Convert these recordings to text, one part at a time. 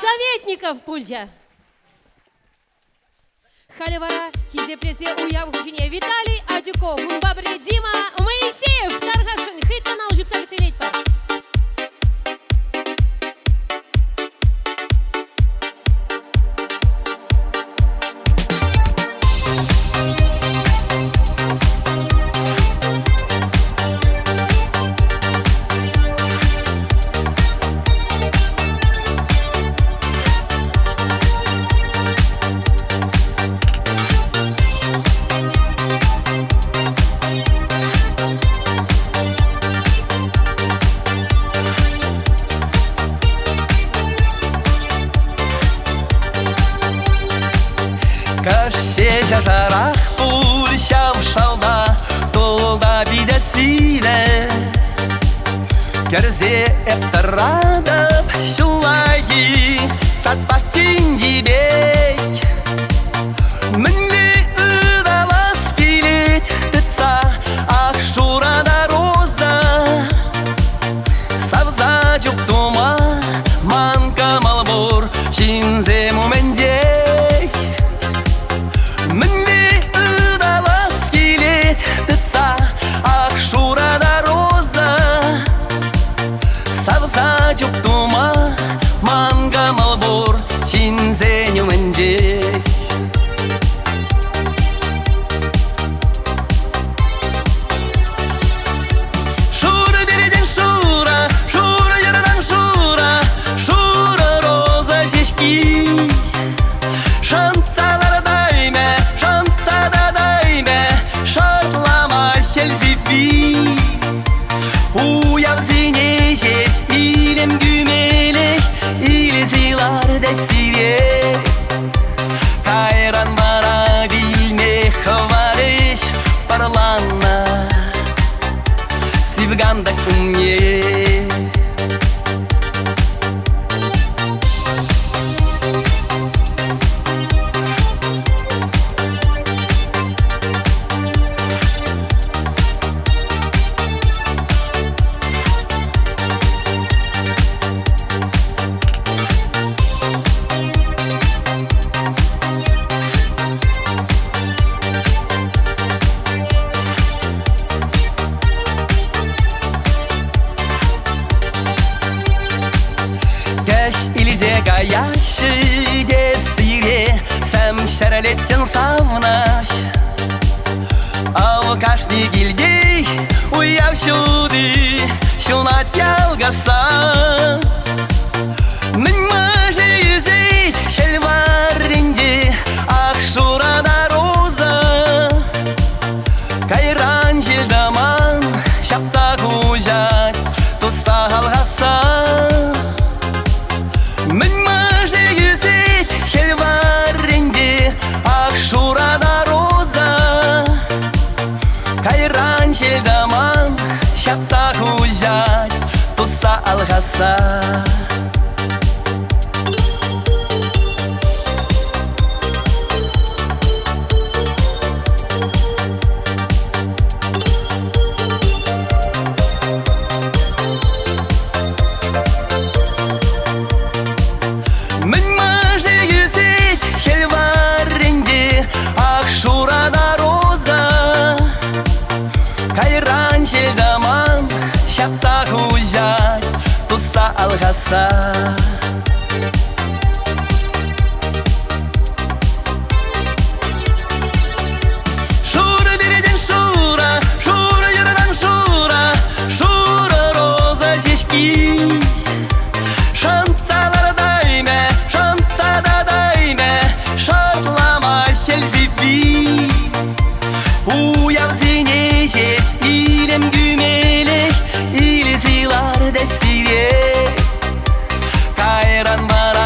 советников пульча. Халивара, хизепресе уяв хучине Виталий Адюков, Мунбабре Дима Моисеев, Таргашин, хит-канал Жипсакателеть пар. Кашеша жарах пульшам шалда толда бидесине Керзе эптарадып шулайы сатпактин дибек Міне ыдалас келет тыца Ашурада роза Савза жук тума манка малбор шинзе мумендек Мне удалось келет тыца Ашурада роза Савза жук тума манга малбор шинзе мумендек Шура береден шура, шура ярадан шура Шура роза шешки Шанцалар дайме, шанцада дайме Шатлама хелзиби Уяв зинешеш илем гүмелек Илезилар дәстирек Кайран бара билме хвареш Парланна Сивганда күнге Илизе гаяши десире Сэм шаралетен савнаш Ау кашни гильдей уяв шуды Шунат ялгашса Мін мажи юзейт хельваринде Ашурада роза Кайран желдаман шапса кужат Туса алгаса Мін мажи юзейт хельваринде Ашурада роза Кайран желдаман шапса кужат Туса алгаса Мін мажи юзейт хельваринде Ашурада роза Кайран желдаман шапса кужат Туса алгаса Шура береден шура, шура ярадан шура Шура роза шешки Шанцалар дайме, шанцада дайме Шатлама хелзиби Уяв зинешеш илем гүмелек Илезилар дәстирек Кайран бара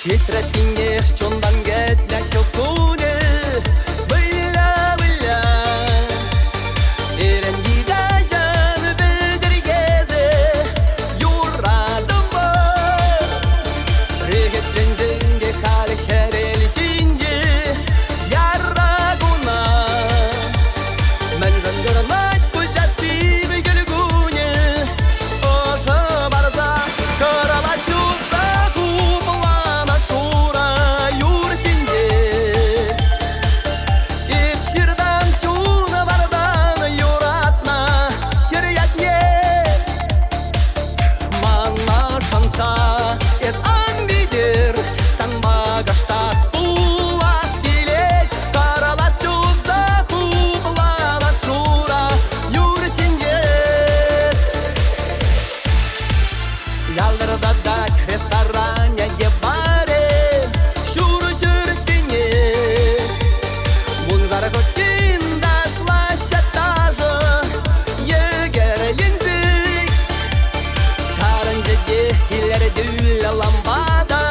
Четрәтиңе шондан гәтлә шокуне Быйла, быйла Эрендида жаны білдіргезі Юрадым бар Регетлендіңге қалы кәрелшінде Яррагуна Мән жандырын айт көзәтсі білгілгуне Ошы барса Қарала чуса кумылана шура юрсінде Епшірдан чуна бардан юратна херятне Мана шанса ес аңбидер Сан багаштат буас келет Қарала чуса кумылана шура юрсінде Ялдырда дать ресторане ебаре Шуру жүртіне Мұнжар көтін дашла шаттажы Егер еңдік Чарын жеде илер дүлі ламбада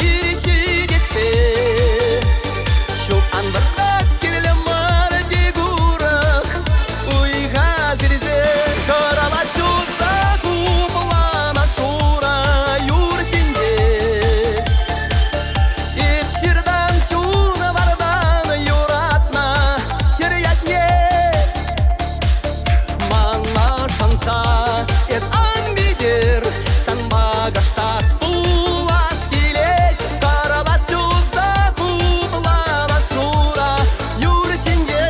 Иріші деспе Шуп анбырдак келі мар дегурық Уйға зірзе Қарала чуса кумылана шура юрсінде Епшірдан чуна бардан юратна херятне Мана шанса ес аңбидер Сан багаштат буас келет Қарала чуса кумылана шура юрсінде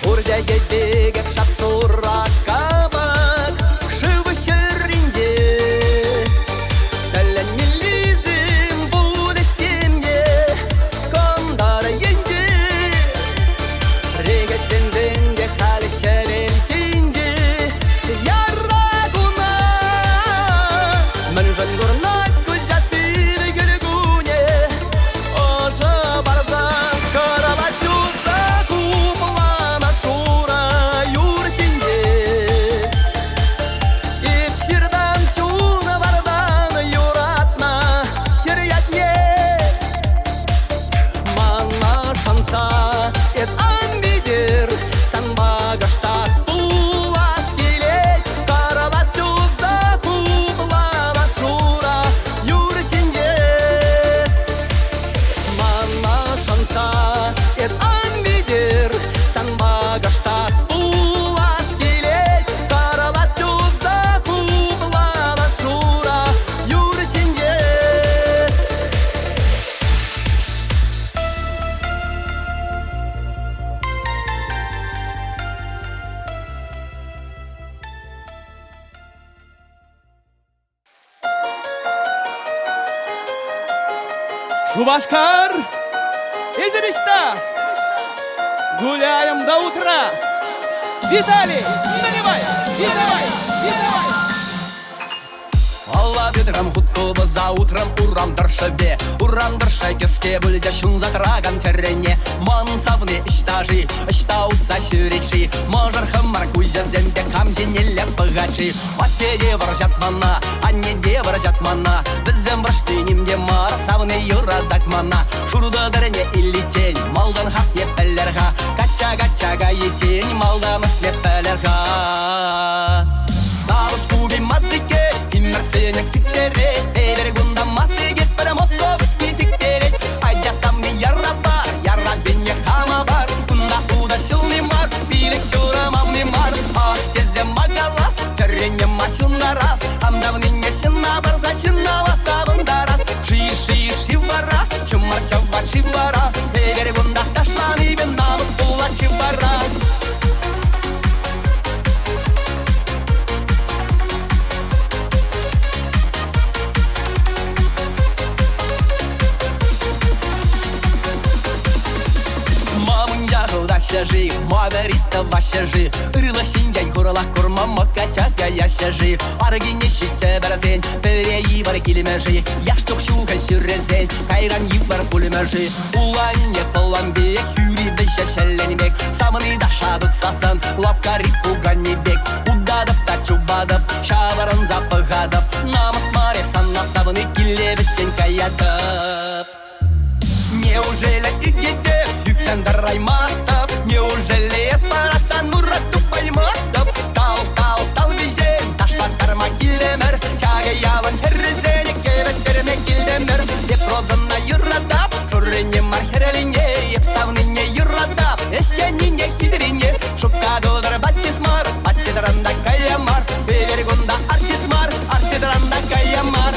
Урдяге бегек шапсура кабак Шывы херринде Тәлін милизм будешкенге Кондары енде Регеттенденге халі керелсінде Яррагуна Мән жангурнат көзжасыды гүлгуне Ошы барзан Қарала чуса кумылана шура юрсінде Епшірдан чуна бардан юратна херятне Мана шанса ес аңбидер Сан багаштат буас келет Қарала чуса кумылана шура юрсінде Мана шанса ес аңбидер Сан багаштат буас келет Қарала чуса кумылана шура юрсінде Шубашкар, Изериста, гуляем до утра. Виталий, наливай, наливай, наливай. Алла бедрам хутко за утром урамдар шебе Урамдар шайкеске бүлде шун затраган терене Мансавны іштажи, іштауца шүреши Можыр хымар кузя земде камзенелі пығачи Атеде варжат мана, аннеде варжат мана Бізім варштынемде марсавны юрадат мана Шурда дәріне иллитен, малдан хақ еппелерға Кача-качага етен, малдан үслеппелерға Дауыс куби мазыке, иммерсенек сиктере Эвер гунда масыгет, бір московский сиктере Айдя самны ярра бар, ярра бенне хама бар Кунда уда шылны мар, билек шура мамны мар Ах, кезде магалас, терене машина раз Амдавныне шына бар, зачина васабында раз Ши-ши шивара, чумар шава шивара Эвер гунда ташланы бен намык була шивара ваша жи, маверита ваша жи. Рыла синьянь, курала курма, макача гая яшажи аргине шитте барзен переи бар килимежи яштук шука сүрезен кайран ибар пулемежи уланне поланбек юриде шешеленбек самыны да шабып сасан лавкари пуганнебек удадып та чубадып шабарын запыгадып намыс маре санна сабыны килебеттен каятып. Неужели игеде юксендер раймастып? Неужели эспарасан муратту паймастып? Тал визен ташлат карма килдемер каге явын херрезене кебеттерме килдемер деп розына юрадап шуррене мархерелине епсавныне юрадап эшченине хидрине шукадодыр баттисмар баттидранда каямар бевергунда артисмар артидранда каямар.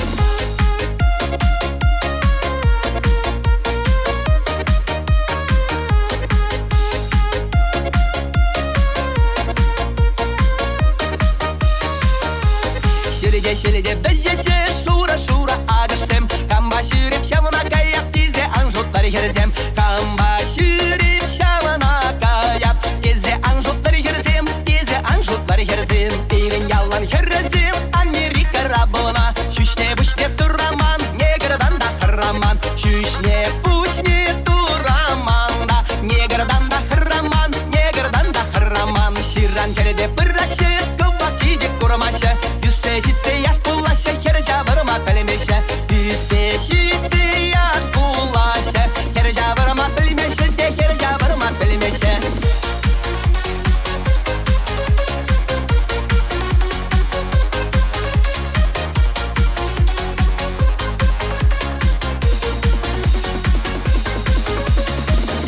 Şelide bezese şura ağışsem Kamba şürip şamına kayap dize anjutları herzem Kamba şürip şamına kayap dize anjutları herzem dize anjutları herzem Evin yalan herzem Amerika rabona Şüşne büşne duraman Negerdan da hırraman Şüşne büşne duraman da Negerdan da hırraman Negerdan da hırraman Şirran kerede bıraşı Kıvakçıcık kurmaşı Yüzsecitse yaş bulaşa her javırma pelmeşe Yüzsecitse yaş bulaşa her javırma pelmeşe de her javırma pelmeşe.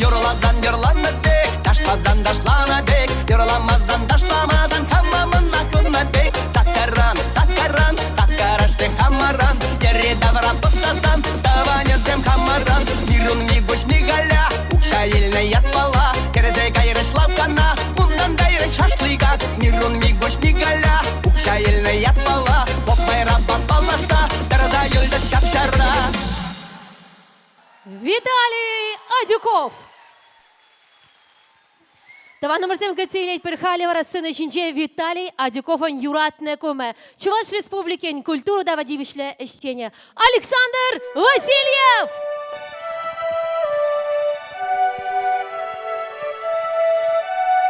Yorulazan yorulamadık, taşmazan taşlamadık Yorulamazan taşlamazan hamamın aklına bek Sakaran Сакараште хамаран, тере давра подсасан, таванезем хамаран. Мирун мигуш мигаля, укша елне ятпала, керезе кайрыш лапкана, мундан дайрыш шашлыка. Мирун мигуш мигаля, укша елне ятпала, попайра попалашта, дарда юльда шапшара. Виталий Адюков. Тава номерсем кецейлейт перхалевара сыны жинже Виталий Адюковын юратны көмі. Чуваш республикен культуру дава дивишле эштене. Александр Васильев!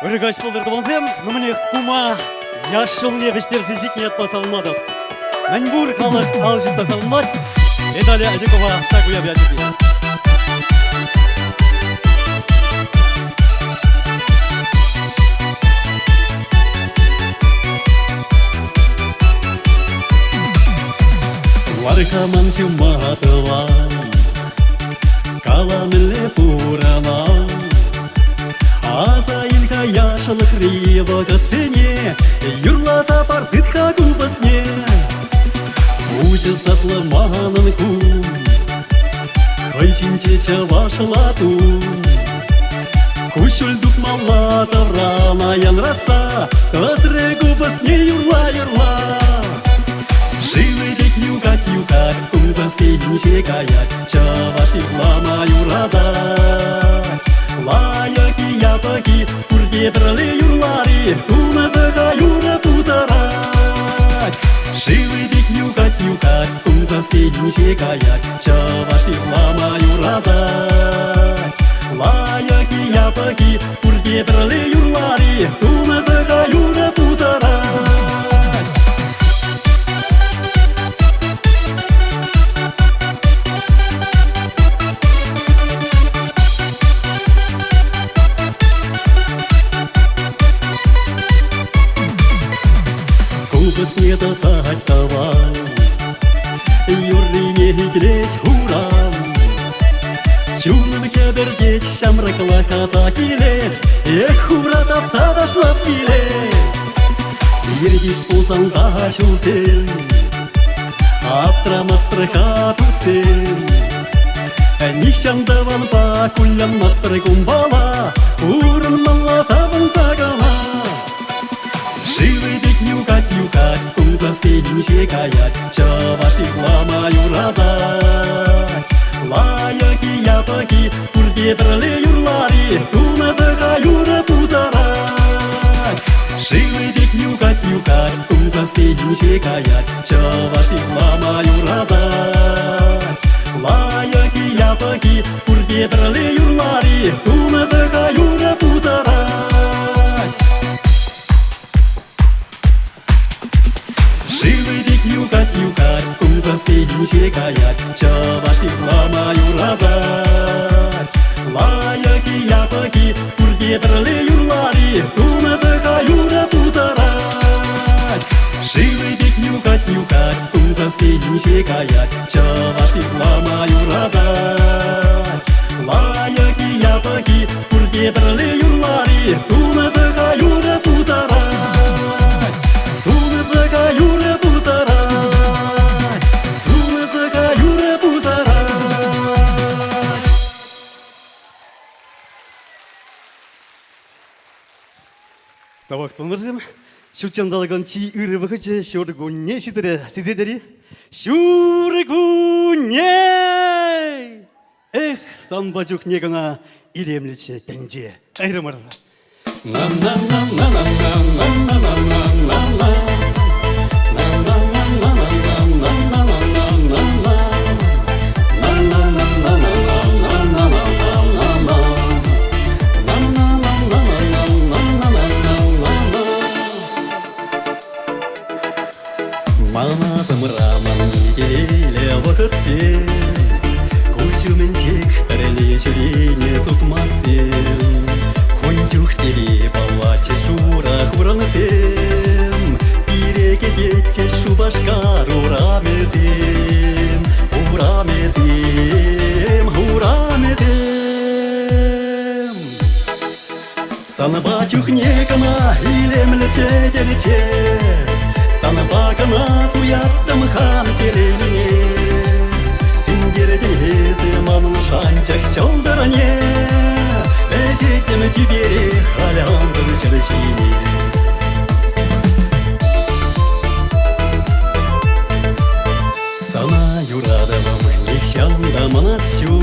Үргаш болдырды болсам, нұмыне кума яшыл негіштерсі жеке ятпаса алмадық. Мәнбур халық алжыпта салынмад. Виталий Адюкова такуя бәдіпі. Варкаман сюматыван, каламеле пуранан. Азаилка яшылық риева кацене, юрласа партытка губасне. Учыз саслыманын кум, кайчинче чавашылату. Кушульдук малата рана янраца, катры губасне юрла. Живы дек югат, кумза сейнче каят, чаваши лама юрадат. Лаяки япаки, кургетралы юрлари, кумазага юра пузарат. Живы дек югат, кумза сейнче каят, чаваши лама юрадат. Лаяки япаки, кургетралы юрлари, кумазага юра пузарат. Снета сахаттава, юррине хитлеч хурам. Чунын хебердеч шамракла каза килет, эх хура тапса дашлас килет. Ергиш болсаң кашылсен, аптырамастыр катылсен. Нихчандаван па кулянмастыр кумбала, урынмалла сабын сагала. Живы дек югат, кумза сейнче каят, чаваши лама юрадат. Лаяки япаки, кургетралы юрлари, кумазага юра пузарат. Живы дек югат, кумза соседи шикаят, чаваши лама юрадать. Лаяки япаки, урдедрлы юрлари, тумазыга юра пузарать. Шивыдик юкать, кум соседи шикаят, чаваши лама юрадать. Лаяки япаки, урдедрлы юрлари, тумазыга юра пузарать. Шивыдик юкать, кум соседи шикаят, чаваши лама юрадать. Лаяки япаки, урдедрлы юрлари, тумазыга юра пузарать. Тумазыга юра пузарать. Тумазыга юра пузарать. Тавақтанырсым, шүтчандалған чи үрібігі шүргүнне шидірі сізедері. Шүргүнне! Эх, санбачук негана илемліче тәнже. Айрымыр. Мана замыраман неделе вақытсе, Кульчумен тек тәреле жүрене сұқмақсен. Хончух тебе палаче шура хуранысем, Пиреке кетче шубашкар урамезем, Урамезем, урамезем. Санбачух некана илемлече денече, Санбакана туяттым хам келеліне, Сингерден езі манын шанчак шалдаране, Әжеттім тюбере халямдың шыршине. Сана юрадавым нехшанда манасшу,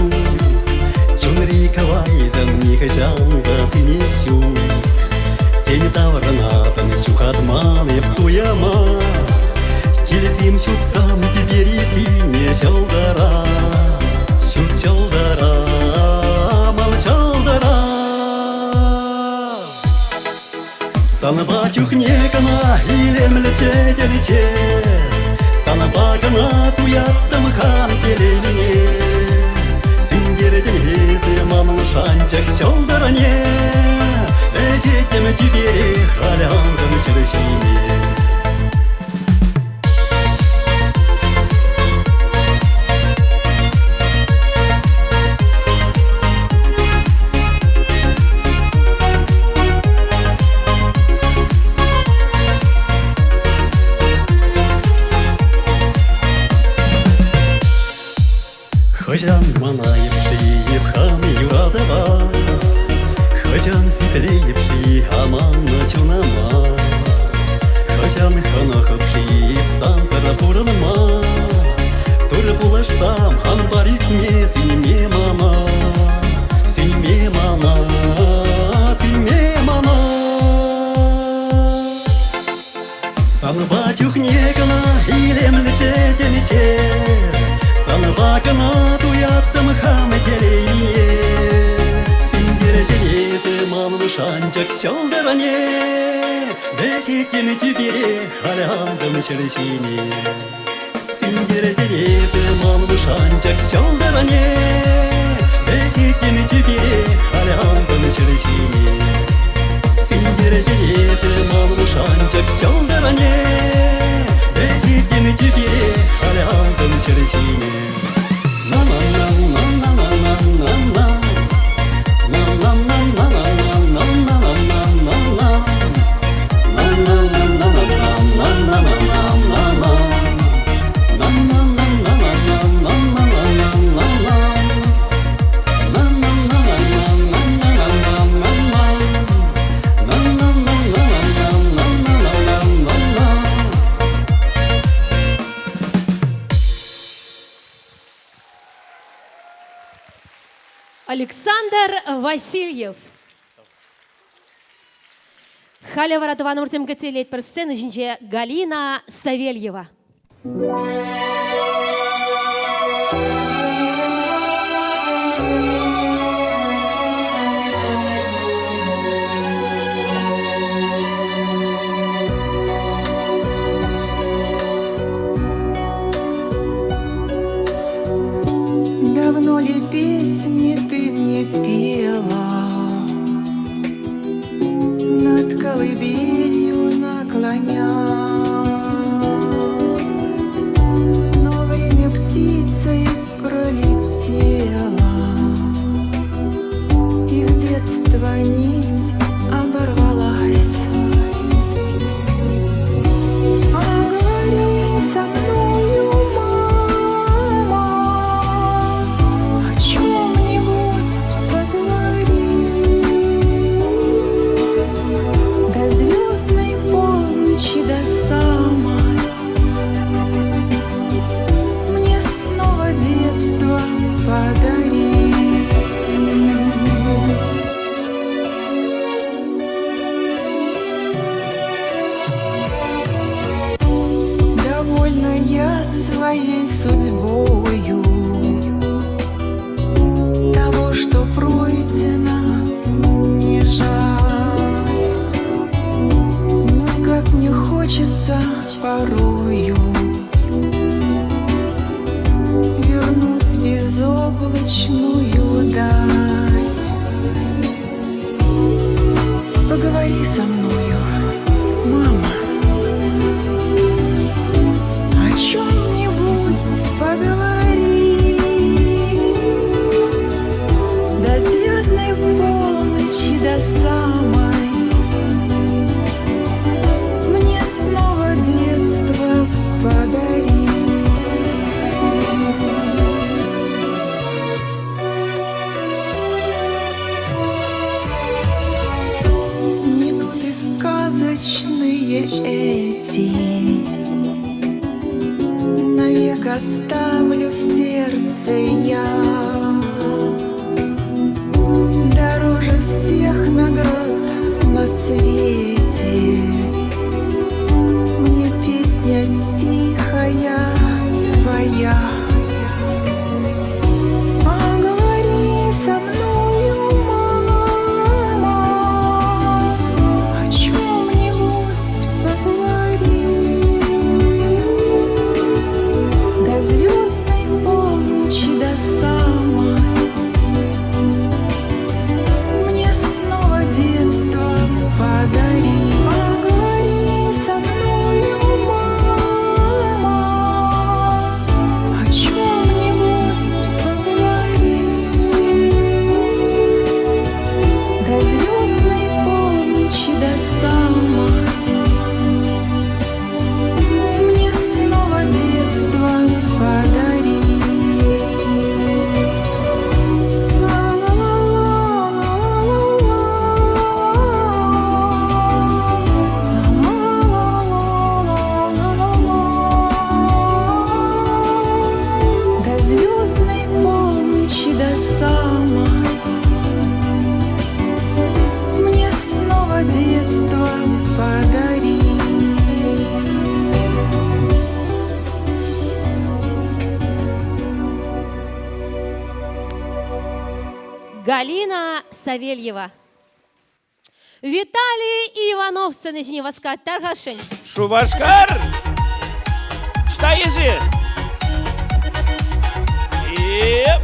Чунри кавайдым нехшанда синешу. Тени тавранатын шухатман ептуяма, Келесем шутсам тюбери сине шалдара, Шут шалдара, мал шалдара. Санбачух некана илемлече делече, Санбакана туяттым хам келеліне, Сингерден езі манын шанчак шалдаране, Әжеттім тюбере халямдың шыршине. Хожан манайыпши хам юрадава, Хожан сиплейпши аманна чунама, Хожан ханахыпши псанзара пуранма, Тур булашсам хан барикме синеме мана, Синеме мана, синеме мана. Санбачух некана илемлече денече, Санбакана туяттым хам келейне, Сингерден езі манын шанчак шалдаране, Әжеттім тюбере халямдың шыршине. Сингерден езі манын шанчак шалдаране, Әжеттім тюбере халямдың шыршине. Сингерден езі манын шанчак шалдаране, Әжеттім тюбере халямдың шыршине. Александр Васильев. Халевара туған ұртым кәтелет бір сцена жінже Галина Савельева. Давно ли песни ты мне пела, над колыбелью наклонясь, но время птицей пролетело, и в детство нить оборвалась. А говори со мною, мама, о чем-нибудь поговори. До звездной полночи, до самой мне снова детство подари. Довольна я своей судьбою, того, что пройдено, не жаль. Но как мне хочется порою вернуть безоблачную даль. Поговори со мною, мама, о чем-нибудь поговори. До звездной полночи, до самой мне снова детство подари. Минуты сказочные эти навек оставлю в сердце я. Дороже всех наград на свете мне песня тихая твоя. Поговори со мною, мама, о чем-нибудь поговори. До звездной полночи, до самой мне снова детство подари. Поговори со мною, мама, о чем-нибудь поговори. До звездной полночи, до самой мне снова детство подари. До звездной полночи, до самой мне снова детство подари. Галина Савельева. Виталий Иванов сцена жіне васқа тарғашын. Шубашкар! Šta jezi? Yep.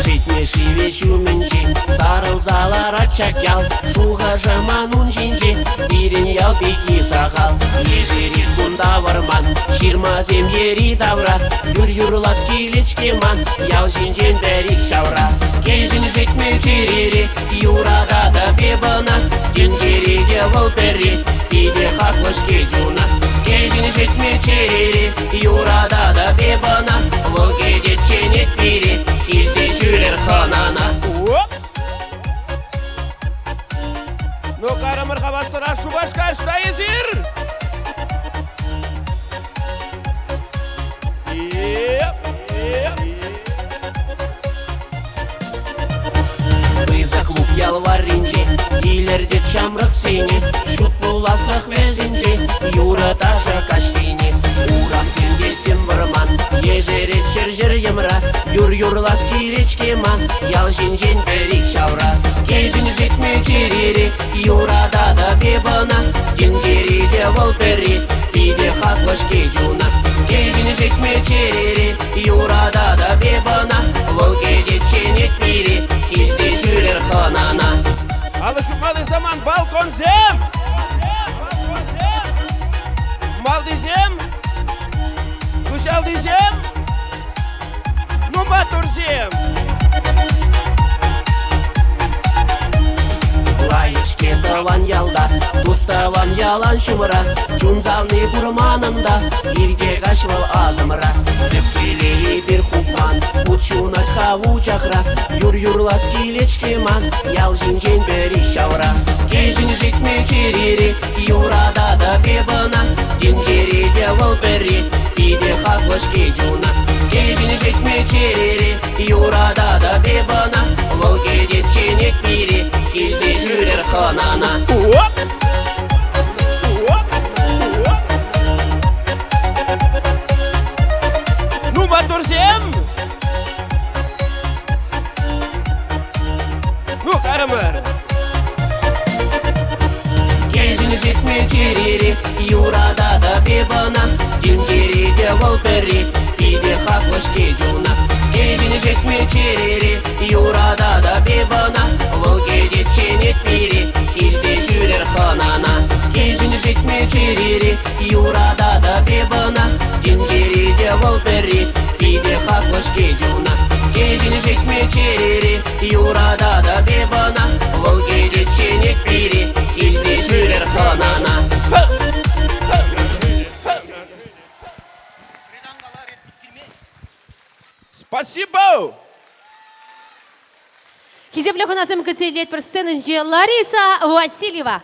Шитне шивещу менчи, сарыл залара чакял, шуға жаманун жинжи, бирин ял пеки сахал. Ежери кунда варман, ширма земьери давра, юр-юрлас килечке ман, ял жинжен бәрик шавра. Кейжин житме жерери, юрада да бебана, ден жереге выл перри, иде хаклыш кеджуна. Кейжин житме жерери, юрада да бебана, выл кеде ченет пири, килсе жүрер ханана. Ну, кара мархабастыра Шубашкар, šta jezir? Yep. Келерде чамрық сене, шут буластық везінже, юра ташы каштине. Урам келгесен вырман, ежерет шыр емра, юр-юрлас киречке ман, ял жин-жин берик шавра. Кезін жетме черере, юрада да бебана, ген жереде вол перри, биде хатлыш кежуна. Кезін жетме черере, юрада да бебана, вол кеде ченет мире, келсе жүрер ханана. Алышмалы заман балкон зем! Мал дезем? Кушал дезем? Ну батур зем! Лайышке таван ялда, туставан ялан шумра, Чунзавны бурманында, ирге кашвал азымра. Тепкелее бір хупан, учунат хаву чакра, юр-юрлас килечке ман, ял жин-жин бері шавра. Кежін жетме черере, юрада да бебана, ген жереде вол бері, биде хатлыш кежуна. Кежін жетме черере, юрада да бебана, вол кеде ченек мире, келсе жүрер ханана. Ну батур зем! Ну карамыр! Кезін жетме черере, юрада да бебана, ген жереде вол бері, биде хатлыш кежуна. Кезін жетме черере, юрада да бебана, вол кеде ченет мире, келсе жүрер ханана. Кезін жетме черере, юрада да бебана, ген жереде вол бері, биде хатлыш кежуна. Кезін жетме черере, юрада да бебана, вол кеде ченет мире, келсе жүрер ханана. Спасибо! Хизеплеху назым кыцелет бір сценынже Лариса Васильева.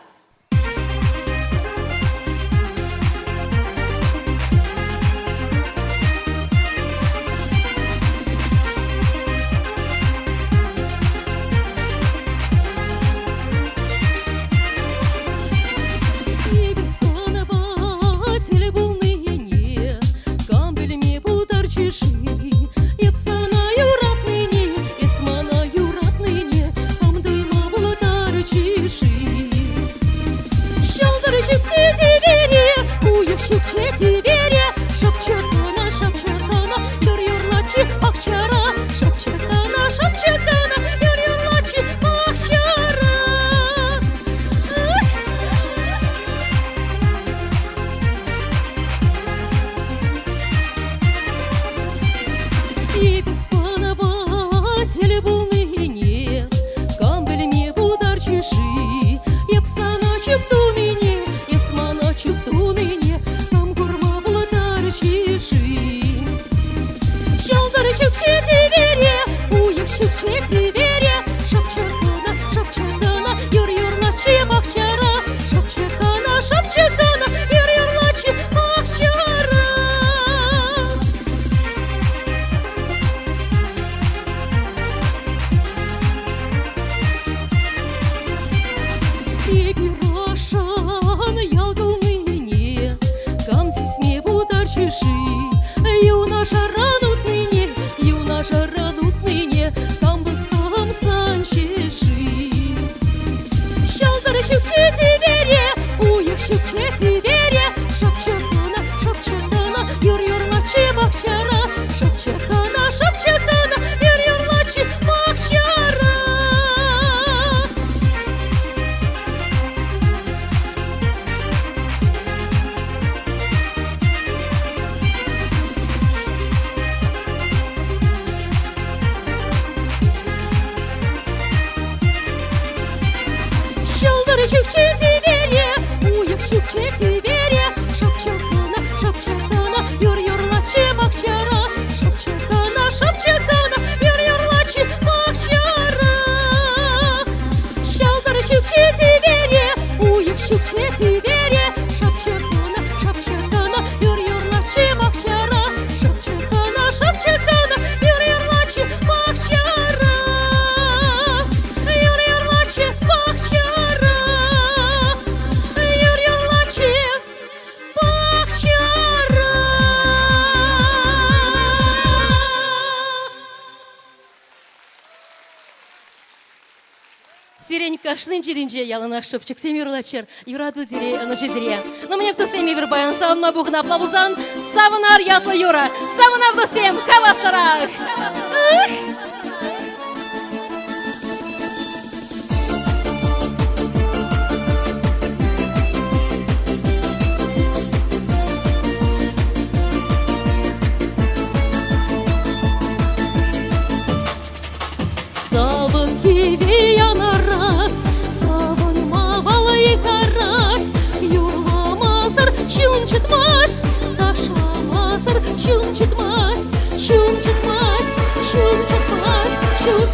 сирень кашлын жеринже яланах шопчик семирлачер. Юраду дире, ножидире. Но мне в то семи вербаян савна бухна плавузан. Савнар ятла юра. Савнар до сем. Кавастарах.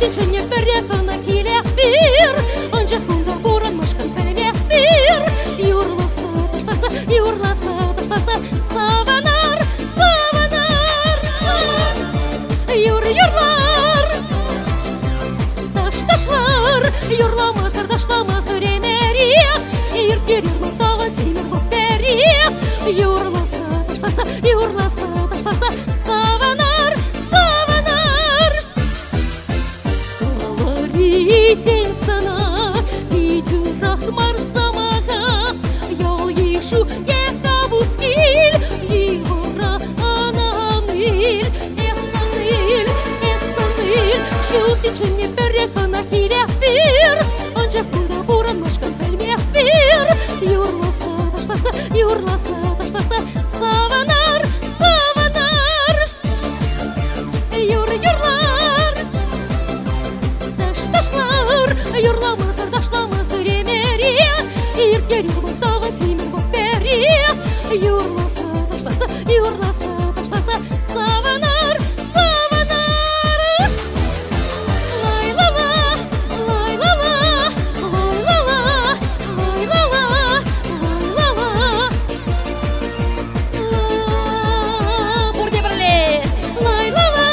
Течение перепана киля пир, он же фунда буран мышкан пельмес пир. Юрласа, таштаса, саванар, юрлар, ташташлар, юрламасар, таштамасар эмерия, иркер юрлатава симер воперия. Юрласа, таштаса, саванар. День сана, идю рахмар самага, ял ешу екабускиль, евора анамиль, эсаниль, чути чуни перекана киля пир, анча фунда буран машкан пельмес пир, юрласа, таштаса, саванар, юрлар. Юрламазар, таштамазар эмерия, иркер юрматава симер воперия. Юрласа, таштаса, саванар. Лай-ла-ла, лай-ла-ла, Бурдебрле. Лай-ла-ла,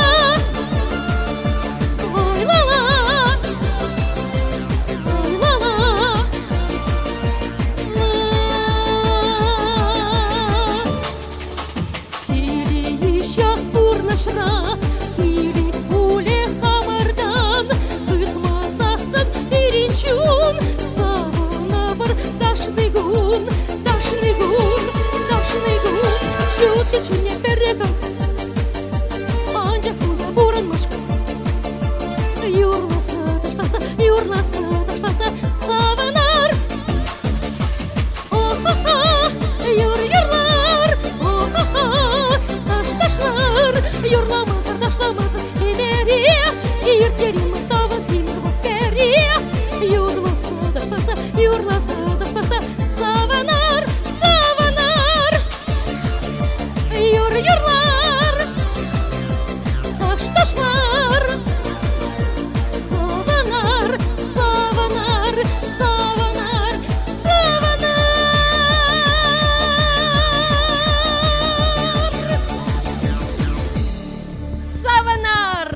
саванар. Юрлар, ташташлар, юрламазар, эмерия, иркер юрматава симер воперия. Юрласа, таштаса, саванар. Юрлар, ташташлар, саванар.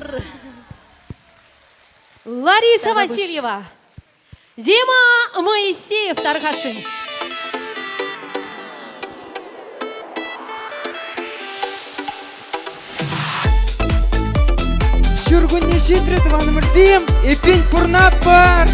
Лариса Васильева. Дима Моисеев Тархашин. Шүргүнне шитрет Иван Мырзием и пень пурнат бар.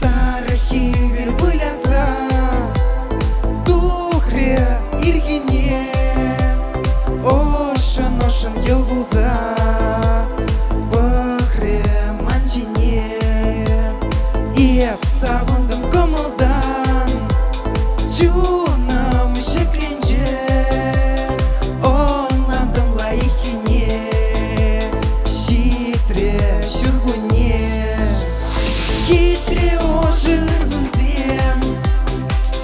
Сарахивер выляза, тухре иргине, ошан ел булза, бахре манжине. Еп сағындым көмілдан, жуынам шекленже, оңладым лайықіне, шитре жүргүне. Хитре ожырмын зем,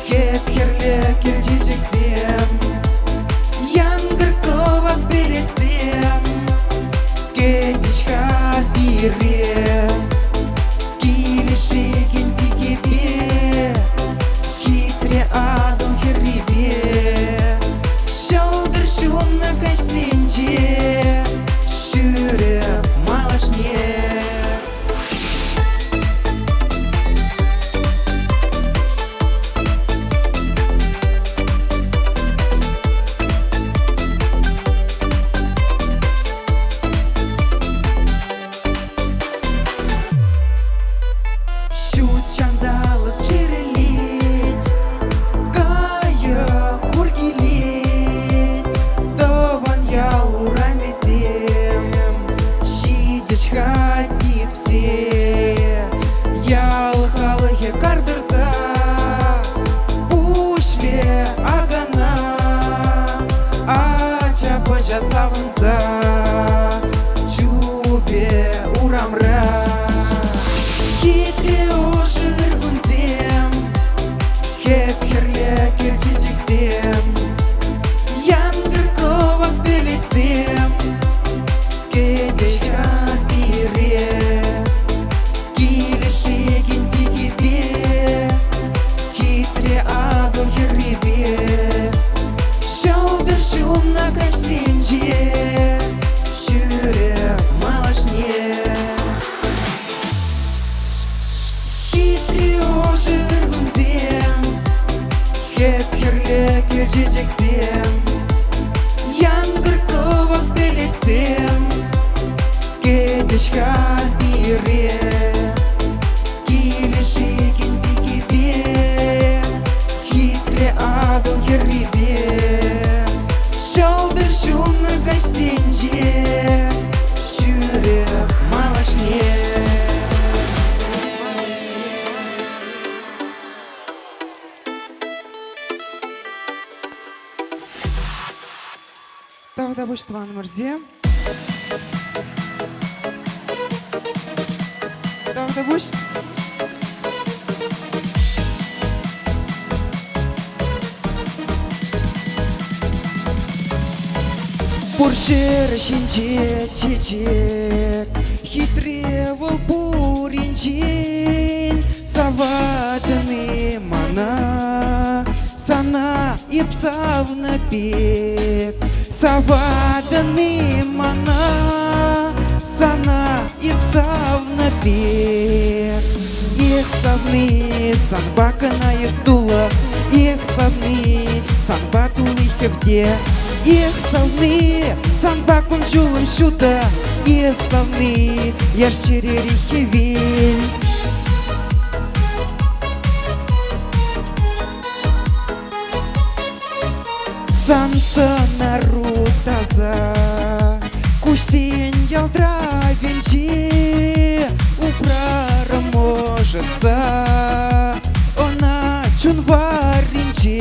хет-херле кержежексем, янгыр ковак беретсем, кетишха бирем. Шеген бигебе, хитре адым херрибе, шалдыр шуна кашсенже, шүре малашне. жексем яңгыр ковак белетсем кетешка бире килешеген бекебе хитре адыл херрибе шалдыр шумны кашсенже жүрек малашне. Тағы да Туған мырзе. Тағы да бұш. Пуршер шинче чечек, хитре вол пуринчин, саватыны мана, сана ипсавна пек. Саваданы мана, сана ипсавна пек. Их савны санбакана ектула, их савны санбатулы хевде. Их савны санбакун жулым шуда, их савны яшчерери хевель. Санса нарутаза, кусень ялдра венчи, упрара можется, она чунваринчи,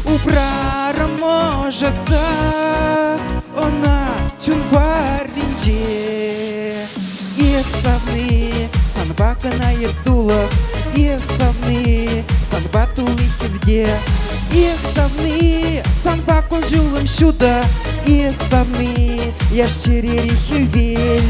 упрара можется, она чунваринчи. Их савны санбака на ектулах, их савны санбатулы хевде. Их савны санбакун жулым шуда, их савны яшчерери хевель.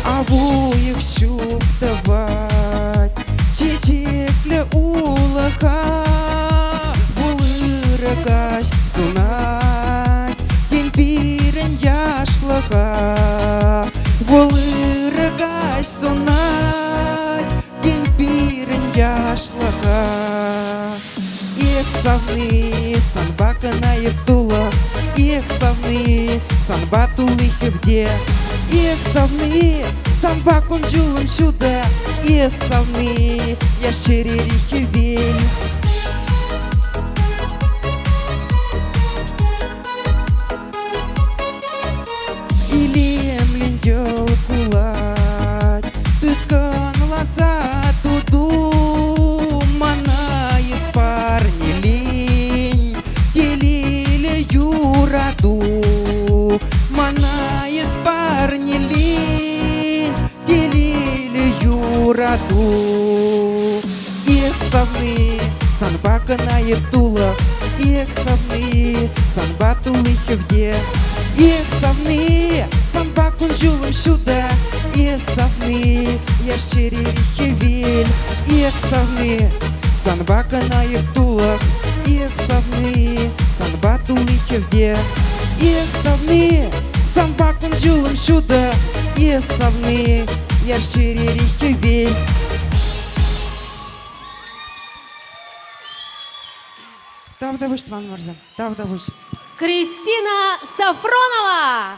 Обоих чук давать, чечекле улаха, вулыракаш сунай, день пирен яшлаха, вулыракаш сунай, день пирен яшлаха. Их савны санбака на ектулах, их савны санбатулы хевде. Их савны санбакун жулым шуда, их савны яшчерери хевель. Илемлен ел кулать, тыткан лаза туду, мана из парни лень, делили юраду, мана из парни лень, делили юраду. Их савны санбака на ектулах, их савны санбатулы хевде. Их савны санбакун жулым шуда, их савны яшчерери хевель. Их савны санбака на ектулах, их савны санбатулы хевде. Их савны санбакун жулым шуда, их савны яшчерери хевель. Тағы да бұш, Туған мырза, тағы да бұш. Кристина Сафронова.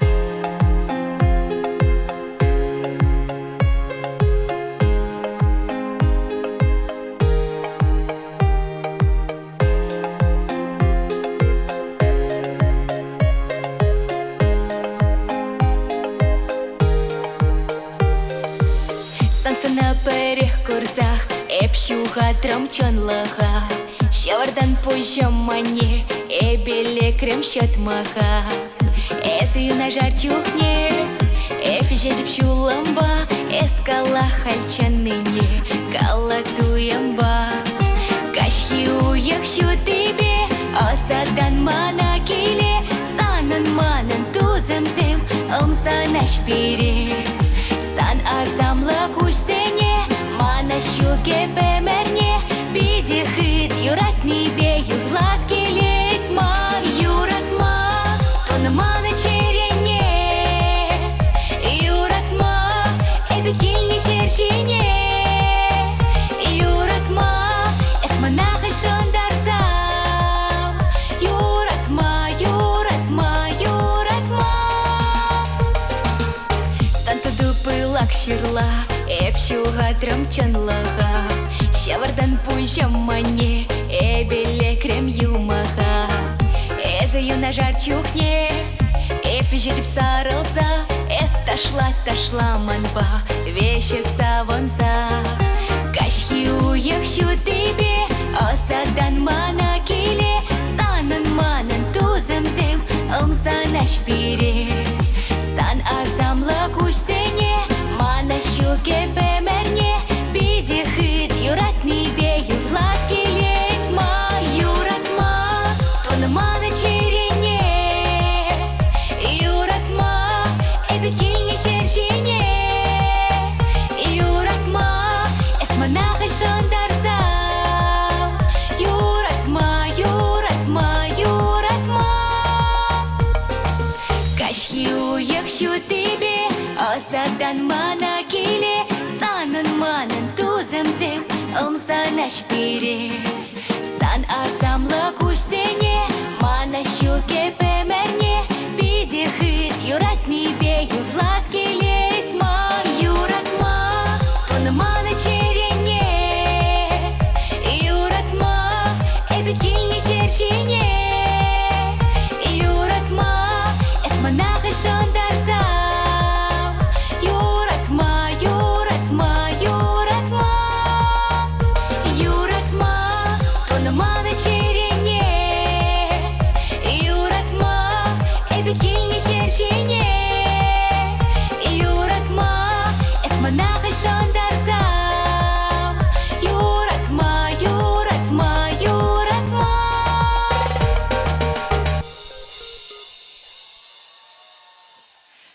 Санса на перех курсах, эпщуха тромчонлаха, щавардан пущам мане, эбеле крем счет маха, эсию на жар чухне, эфиже депщуламба, эскала хальчаныне, калатуямба, кашхи уехщу тебе, осадан мана киле, санан манан туземзем, омсанаш пере. Сан азамла кушсене, мана щуке бемерне, биди хит юрат небе юрлас келет ма юра. вечерла, эпшуга трамчанлага, Шавардан пуншам мане, эбеле крем юмаха, Эзаю на жар чухне, эпижитип сарылса, ташла манба, вещи савонса. Кашхи уехшу тебе, осадан мана келе, санын манын тузымзем, ымсанаш бере. Сан азамлы кушсене, мана щуке бемерне, биде хит юратни бе юрлас келет ма, юратма, тоны мана черене, юратма, эбит келне черчене, юратма, эсманахы шандарса, юратма, юратма, юратма. Кашхи уехшу тебе, осадан мана келе, санын манын тузымзем, ымсанаш бере. Сан азамлы кушсене, мана щуке бемерне, биде хит юратни бе юрлас келет ма, юратма, тоны мана черене, юратма, эбит келне черчене, юратма, эсманахы шандарса, юратма, юратма, юратма, юратма, тоны мана черене, юратма, эбит келне черчене, юратма, эсманахы шандарса, юратма, юратма, юратма.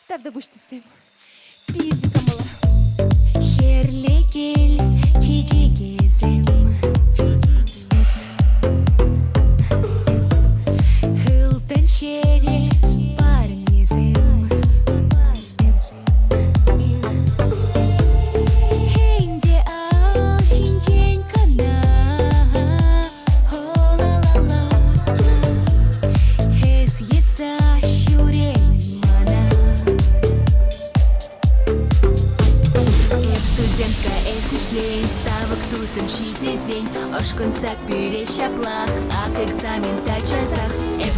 Тәбді бұштысым. Биді камыла. Херлегел чечекесем, хылтын шере парнезем, хенде ал шинчен кана, о-ла-ла-ла, хес етса щурен мана. Студентка эсишлейн, савок тусым шиде день, ошкунса перещаплах, ак экзамен тачасах.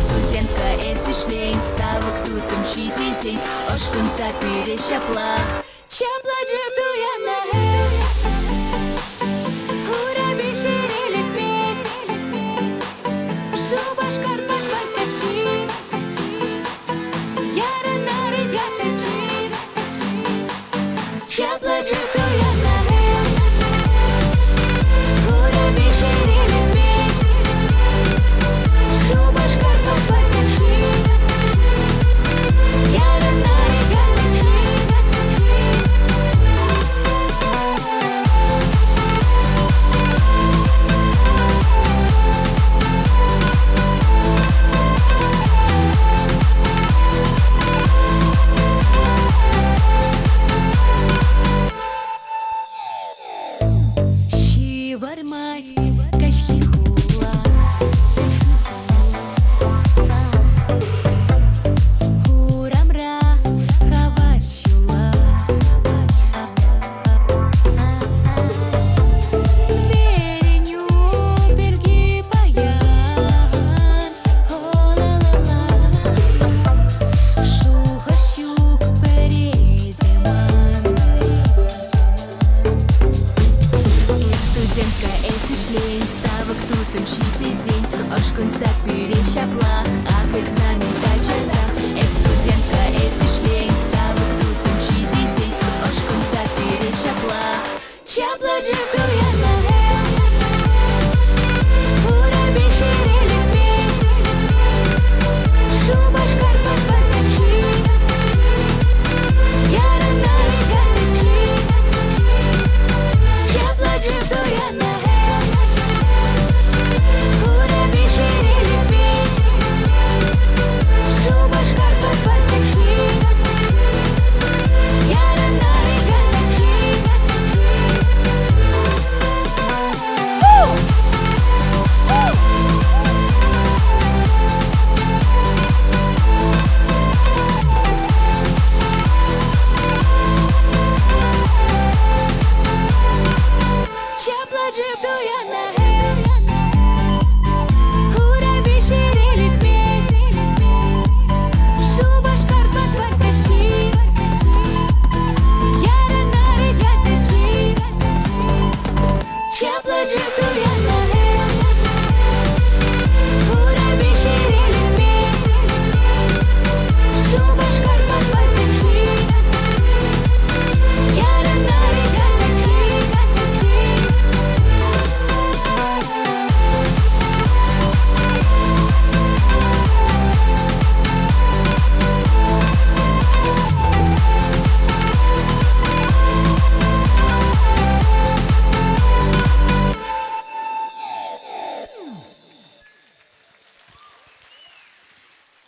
Студентка эсишлейн, савок тусым шиде день, ошкунса перещаплах. Чапла джебдуя на эс, ура бешерелик мест, шубаш карпаш варкачин, яранары ятачин. Чапла джебдуя на эс, ура бешерелик мест, шубаш карпаш варкачин, яранары ятачин. Шивармасть, кашхи хула, хурамра, хавас щула, береню берги паян, о-ла-ла-ла, шуха щук передеман. Студентка эсишлейн, савок тусым шиде день, ошкунса перещаплах, ак экзамен тачасах. Студентка эсишлейн, савок тусым шиде день, ошкунса перещаплах. Чапла джебдуя на эс, ура бешерелик мест, шубаш карпаш варкачин, яранары ятачин. Чапла джебдуя на эс, ура бешерелик мест,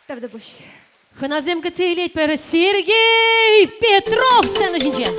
Тавда буш. Хыназем кыцейлейт пер Сергей Петров сцена жинче.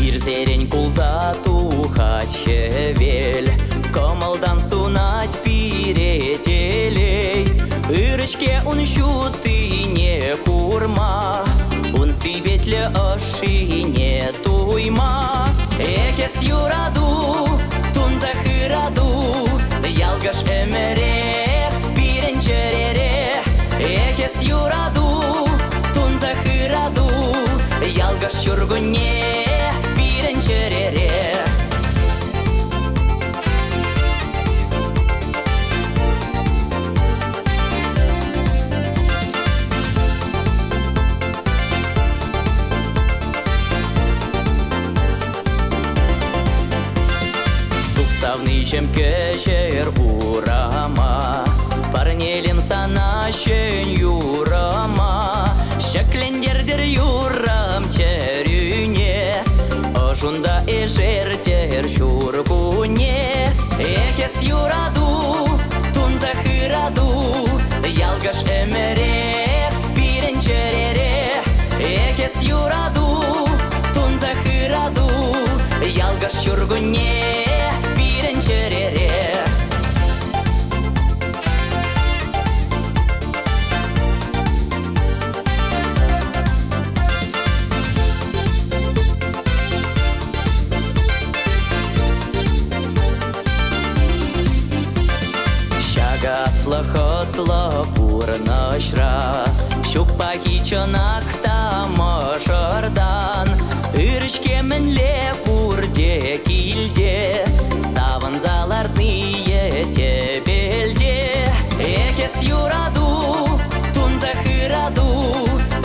Ирзерень кулза тухать хевель, комалдан сунать пиретелей. Ырышке он щуты не курма, он сибетле оши не туйма. Экес юраду, тун захыраду, ялгаш эмерех, пиренчеререх. Экес юраду, тун захыраду, ялгаш юргуне. Тухсавный кешер урама, парнелин санашен юрама, шаклендердер юрам черюне. Жунда эжертер шургуне. Экес юраду, тун захыраду, ялгаш эмерех, пиренчеререх. Экес юраду, тун захыраду, ялгаш шургуне, пиренчеререх. Слахотла пурнашра, щук пахичонак тамашардан. Ырышке менле пурде килде, саванзаларные тебелде. Экес юраду, тун захыраду,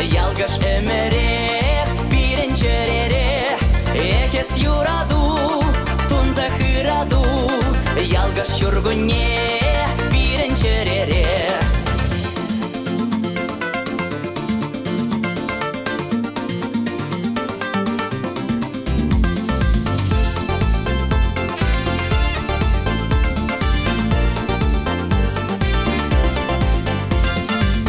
ялгаш эмерех, пиренчеререх. Экес юраду, тун захыраду, ялгаш юргуне.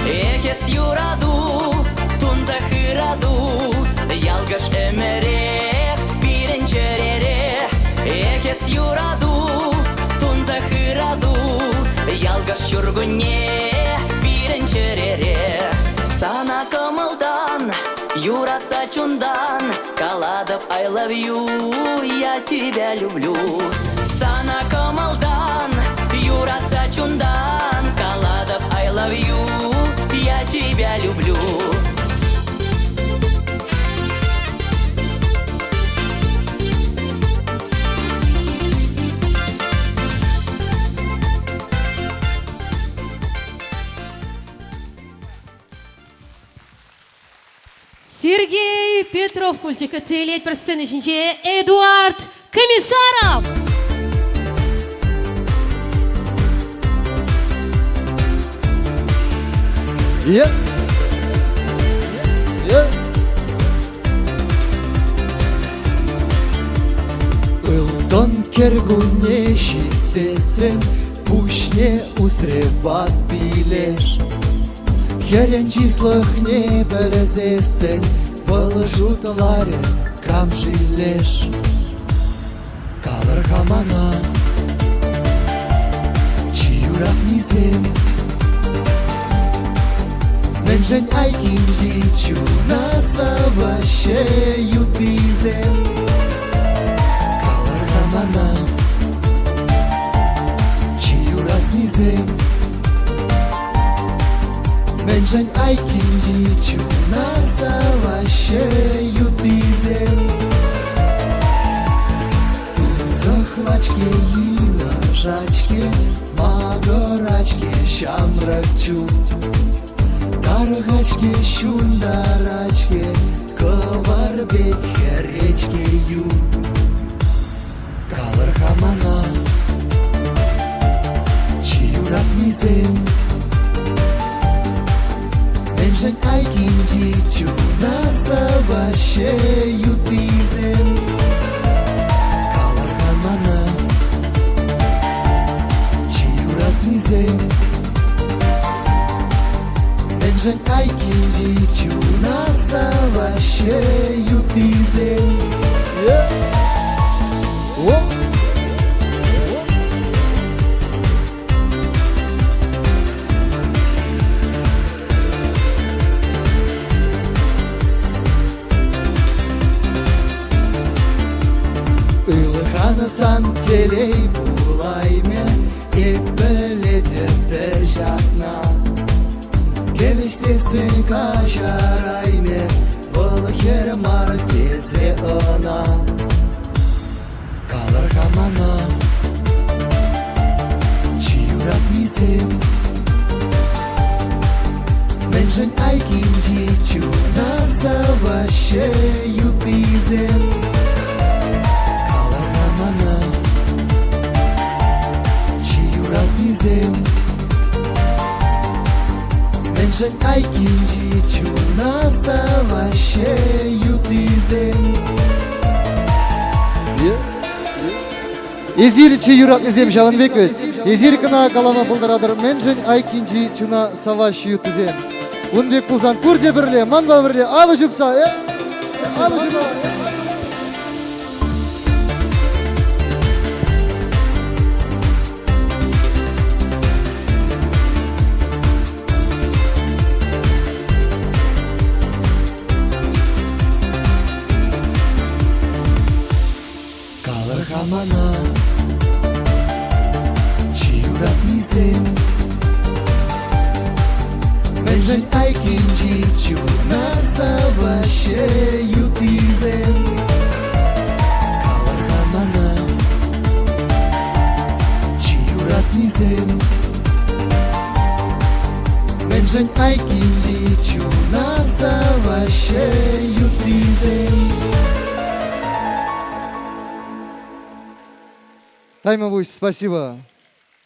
Экес юраду, тун захыраду, ялгаш эмерех, пиренчеререх. Экес юраду, тун захыраду, ялгаш юргуне, пиренчеререх. Сана комылдан, юратса чундан, каладов I love you, я тебя люблю. Сана комылдан, юратса чундан, каладов I love you, я тебя люблю. Сергей Петров пультика целеть про сцены жинче Эдуард Комиссаров. Ылдон кергуне шитсесен, пушне усребат билеш. Херен числах не березесен, положу таларе камжилеш. Калар хамана, чиюрак низем. Менжен айкинжи чунаса ваше ютизем. Калар хамана, чиюрак низем. Менжен айкинжи чунаса ваше ютизем. Захлачке и нажачке, магорачке шамрачу. Таргачке шундарачке, коварбек херечке ю. ващеют дизель. Сан телей булайме и беледет жатна. Кевишсе сын качарайме волхер мартезе она. Калар хамана чиурат мизем. Менжен айкинди чуна заващеют изем. Менжен айкинди чуна заващеют изем. Езиричи юрат низем Жаванбек вет. Езир кына калама булдарадыр. Менжен айкинди чуна заващеют изем. Унбек пулзан пурде бірле, манба бірле, алы жүпса, алы жүпса. Хамана чиурат мизем. Менжен айкинди чуна заващеют изем. Калар хамана чиурат мизем. Менжен айкинди чуна заващеют изем. Таймовусь, спасибо.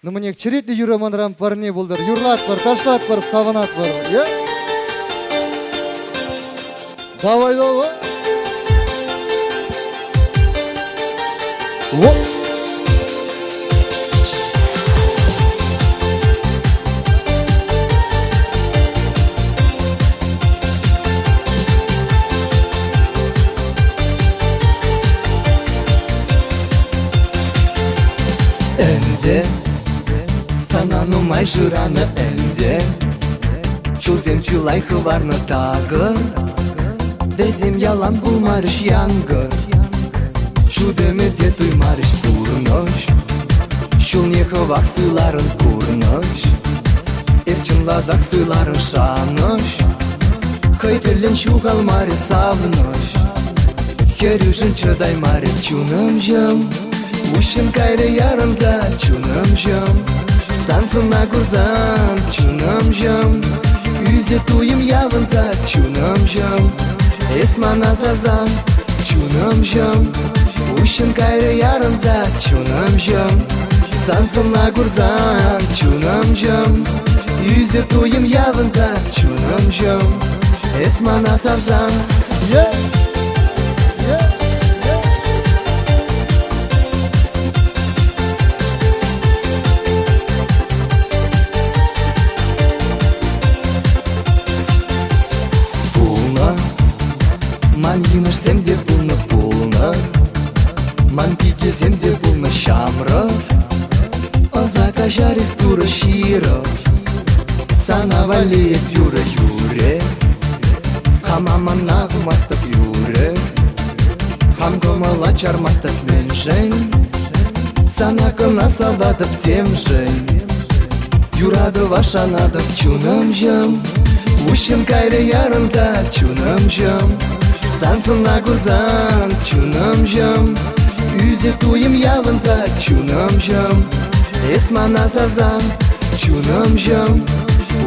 Но мне чередли юра манрам парни булдар. Юрлат пар, ташлат пар, саванат пар. Давай, давай. Оп. Энде санану май жыраны энде. Чулзем чулай хыварны тагы. Дезем ялан булмарыш янгыр. Шудемеде туймарыш пурныш. Шул не хывак сыйларын курныш. Эс чынлазак сыйларын шаныш. Хайтерлен шугалмары савныш. Херюжын чыдаймары чуным жым. Ушын кайры ярымза чуным жым. Сансына гурзан чуным жым. Үзе туйым явынза чуным жым. Эсмана сазан чуным жым. Ушын кайры ярымза чуным жым. Сансына гурзан чуным жым. Үзе туйым явынза чуным жым. Эсмана сазан. Ман йынышсем де пулны пулны. Ман пикесем де пулны шамры. Оза кажарис туры ширы. Сана валеет юры юре. Хамаман нагмастып юре. Хам комала чармастып менжен. Сана кына савадып темжен. Юрады вашанадып чуным жым. Ушын кайры ярымза чуным жым. Сансына гурзан чуным жым. Үзе туйым явынза чуным жым. Эсмана сазан чуным жым.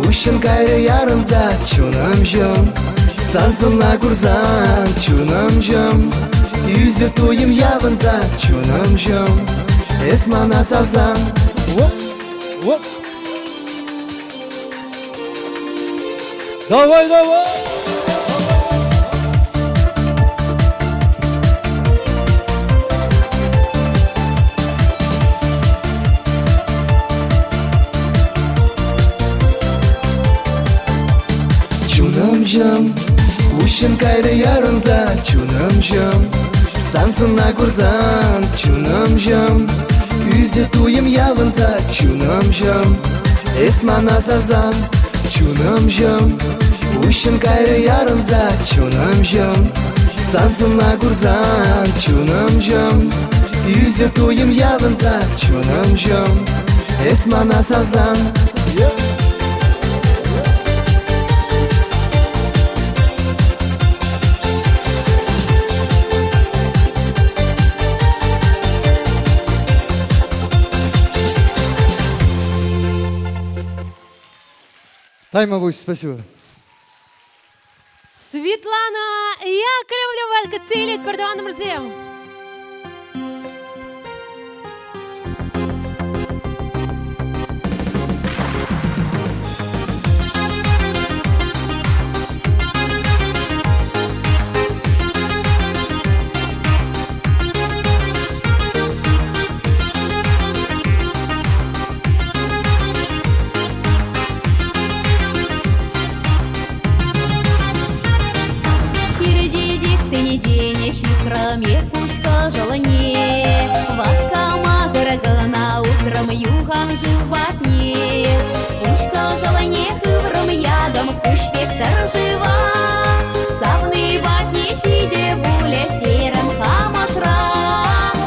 Ушын кайры ярымза чуным жым. Сансына гурзан чуным жым. Үзе туйым явынза чуным жым. Эсмана сазан. Давай, давай. Ушын кайры ярынза чунам жам Сансына курзан чунам жам Үзе туем явынза чунам жам Эсмана савзам чунам жам Ушын кайры ярынза чунам жам Сансына курзан чунам жам Үзе туем явынза чунам жам Эсмана савзам Тайма Вусь, спасибо. Светлана Яковлева кецелит пардуан мурзем. Храме пуська желание, Васка мазарагана утром югом животне. Пуська желание хывром ядом куш вектор жива. Савны батни сиде буле перем хамашра.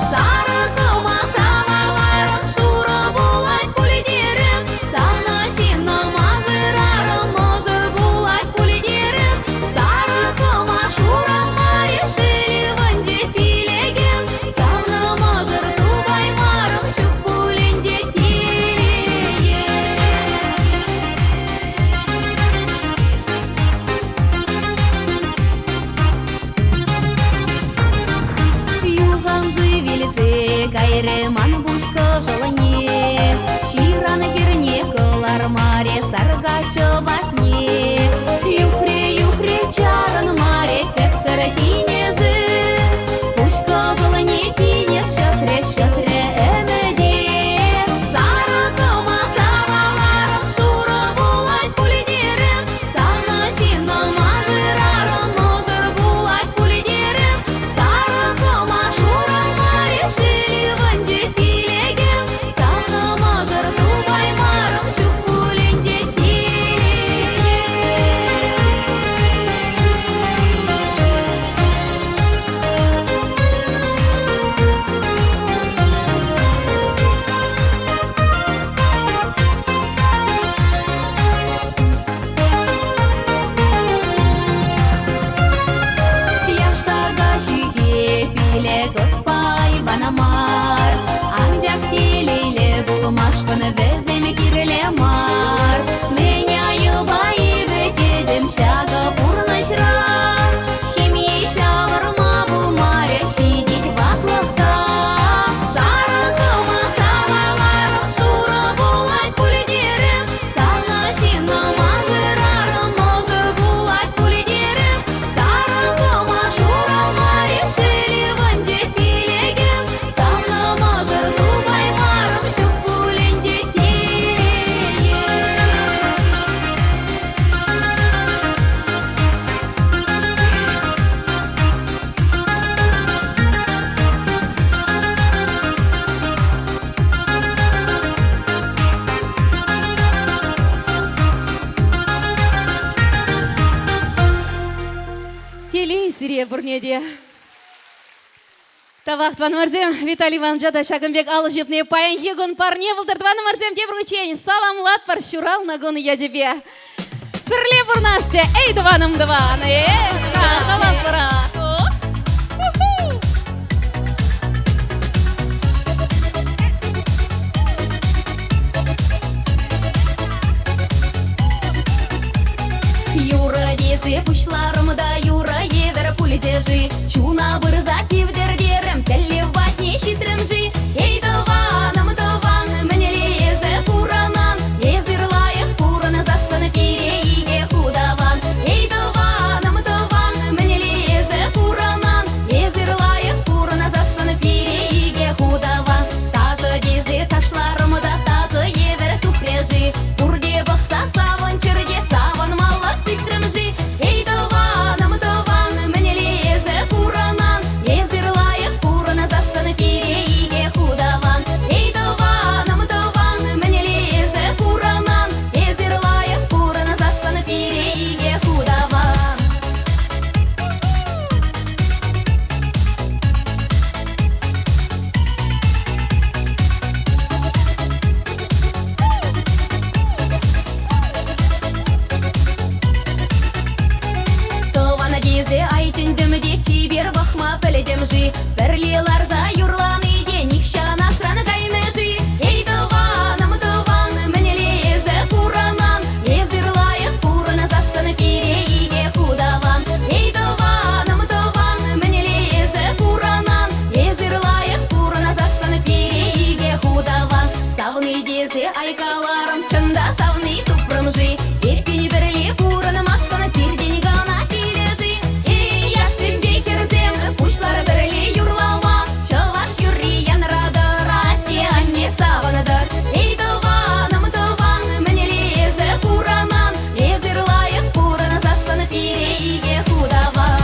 Сара хома саваларом шура булать пулидерем. Савна чинно мажераром можер булать пулидерем. Сара хома шура мареши. Кайреман бушка желание, Ширан херне колар маре саргачо батне. Юхре чаран маре пепсера кинезы, Бушка желание кинез шатре эмеде. Сара хома саваларом шура булать пулидерем. Савна чинно мажераром можер булать пулидерем. Сара хома шура мареши. Бурнеде. Тавах тван мардем, Виталий Ивановича Шагамбек алы жепне паян егон парне булдыр тван мардем тебір учень. Салам лад паршурал нагон я тебе. Перле бурнасче, эй дваным дван, таваслара. Юра дети пушларым да Юра евер пули держи. Чуна вырзати в дердерем, телевать не щитрем жи. Эй, даван, мне лезе куранан, езерлая курана застана переине худаван. Эй, даван, мне түндім де тибер бақма пілідім жи. Бірлеларда юрланы ден, ихшана сраны кайме жи. Ей тываным, мінелезі пуранан, езірлайық пураны застаны перейге кудаван. Ей тываным, мінелезі пуранан, езірлайық пураны застаны перейге кудаван. Савны дезе айкаларым, чында савны тупрым жи. Епкені бірле пураны машқаны перден гана кележи. Ей яшсен бекерзем, пушлары бірле юрлама, чаваш юриян радар, атте анне саваныдар. Ей тываным, мінелезі пуранан, езірлайық пураны застаны перейге кудаван.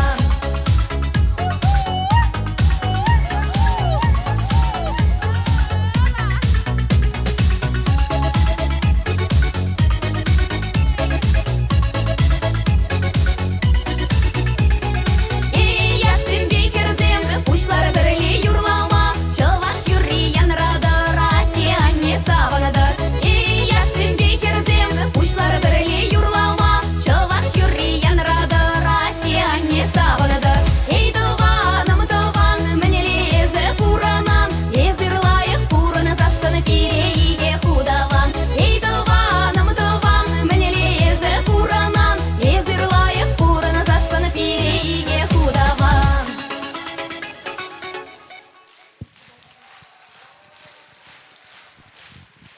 Ей яшсен бекерзем, пушлары бірле юрлама, чаваш юриян радар, атте анне саваныдар. Ей яшсен бекерзем, пушлары бірле юрлама, чаваш юриян радар, атте анне саваныдар. Ей тываным, мінелезі пуранан, езірлайық пураны застаны перейге кудаван. Ей тываным, мінелезі пуранан, езірлайық пураны застаны перейге кудаван.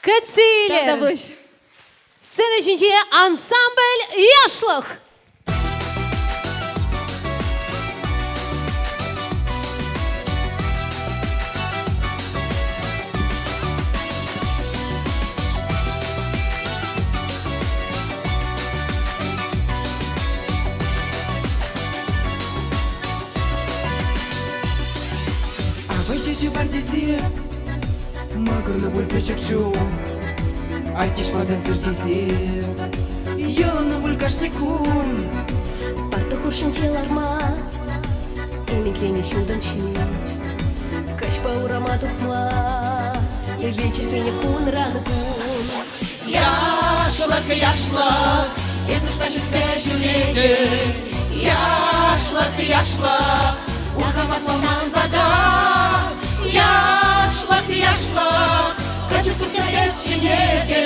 Көтсейлер. Сцена жинже ансамбль яшлық. Абайчачы бар десе, мағырны бол пөчікчу. Айтиш мадан сыр десе, яланы бол кашникун. Парты хуршынчеларма, эмеклене шылданчи. Кашпа урама тухма, егече пене кун раны кун. Яшлык, яшлык, езіштачысе жүреді. Яшлык, яшлык, уғамат мамандада. Яшлык, яшлык, қачып тұрса ез женеді.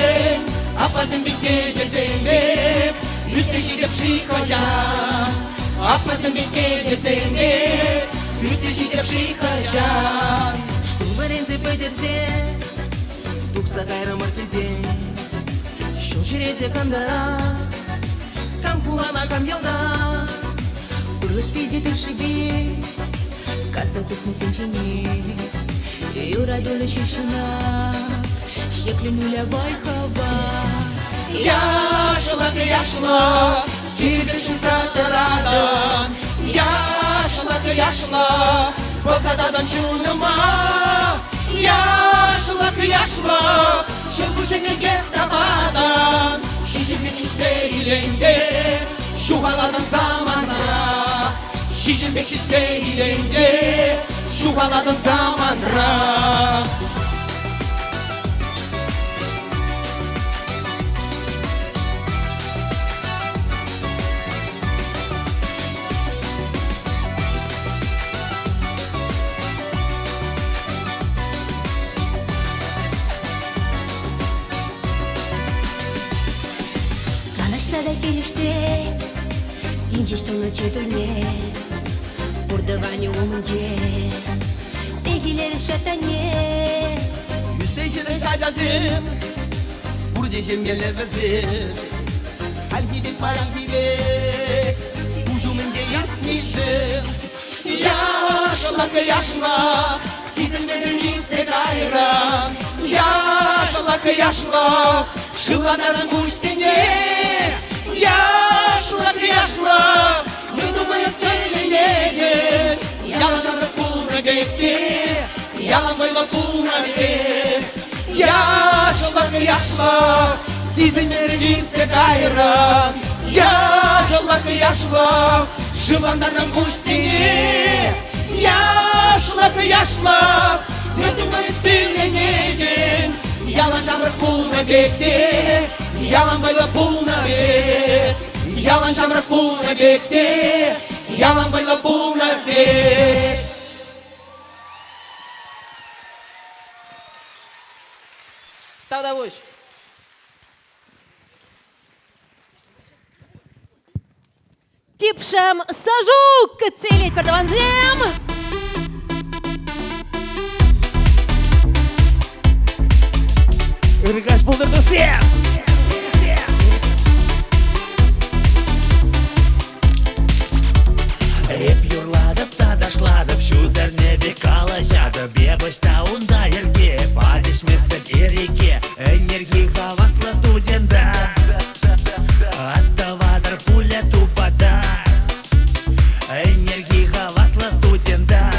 Апазым бітте дезембек, үсте жидеп шиқажан. Апазым бітте дезембек, үсте жидеп шиқажан. Шкулбарензе пөдерзе, тұқса қайрамыр келден. Шыл жереде қандара, кам кулана кам елда. Урлыш пиде тыршыбе, каса тухму тенчене. Юрадулы шишуна, шекленуля байкава. Яшлык, яшлык, кирдішін сатырадын. Яшлык, яшлык, болқададан чуныма. Яшлык, яшлык, шылбу жеңілге табадан. Шижімбек шықсе үйленде, шуғаладың заманра. Шижімбек шықсе үйленде, шуғаладың заманра. Танышса да келішсе, динжеш тоны четілме. Бұрдываны өмінже, бегілері шатане. Yüzeyşinin kacazım, Burdejim gele vezir. Halgidip paralgidip, Ucumunca yırtmışım. Яшлык, яшлык, сезім безімінсе қайрам. Яшлык, яшлык, жыладарың үстіне. Яшлык, яшлык, жұрдымайы сөйлемеге. Ялан жамрық пулны бекте, ялан бойлы пулны бек. Яшлык, яшлык, сезім безімінсе қайрам. Яшлык, яшлык, жыладарың үстіне. Яшлык, яшлык, жұрдымайы сөйлемеге. Ялан жамрық пулны бекте, ялан бойлы пулны бек. Ялан жамрық пулны бекте, ялам было полных петь. Тогда выше. Типшем сажу кацелить продаванзем. Ыргаш булдырды сен. Еп юрладып тадашладып, шузерне бекала жадып, бебышта унда ерге, падешместік ереке, энергии хаваслы студента, аставадыр пуля тупада, энергии хаваслы студента,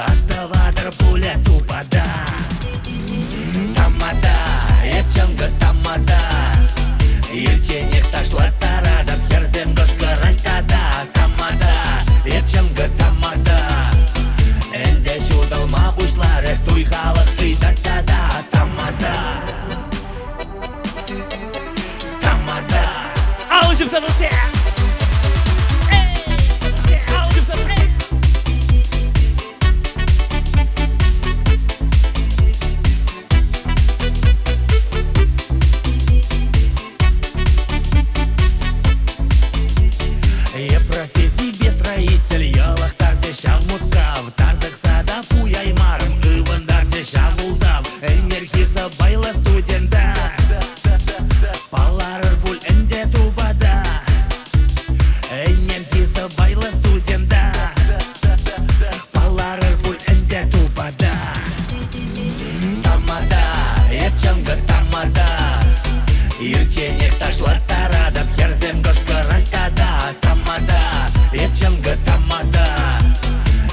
аставадыр пуля тупада. Тамада, епчанга тамада, ерченек ташлаттарадып, херзем гошка раштада. Тамада, епчанга тамада, энде шудалма бушлары, туйхалық ыйдаттада. Тамада, тамада, алышып санысы. Алышып санысы. Профессии без строитель, ялақтарды шав мускав, тардық сада пуяй марым, ывандарды шав улдав, энергиясы байла студента, паларыр бұл энде тубада, энергиясы байла студента, паларыр бұл энде тубада. Тамада, епчанга тамада, ирченек ташлаттарадып, херзем гошка раштада. Тамада, епчанга тамада,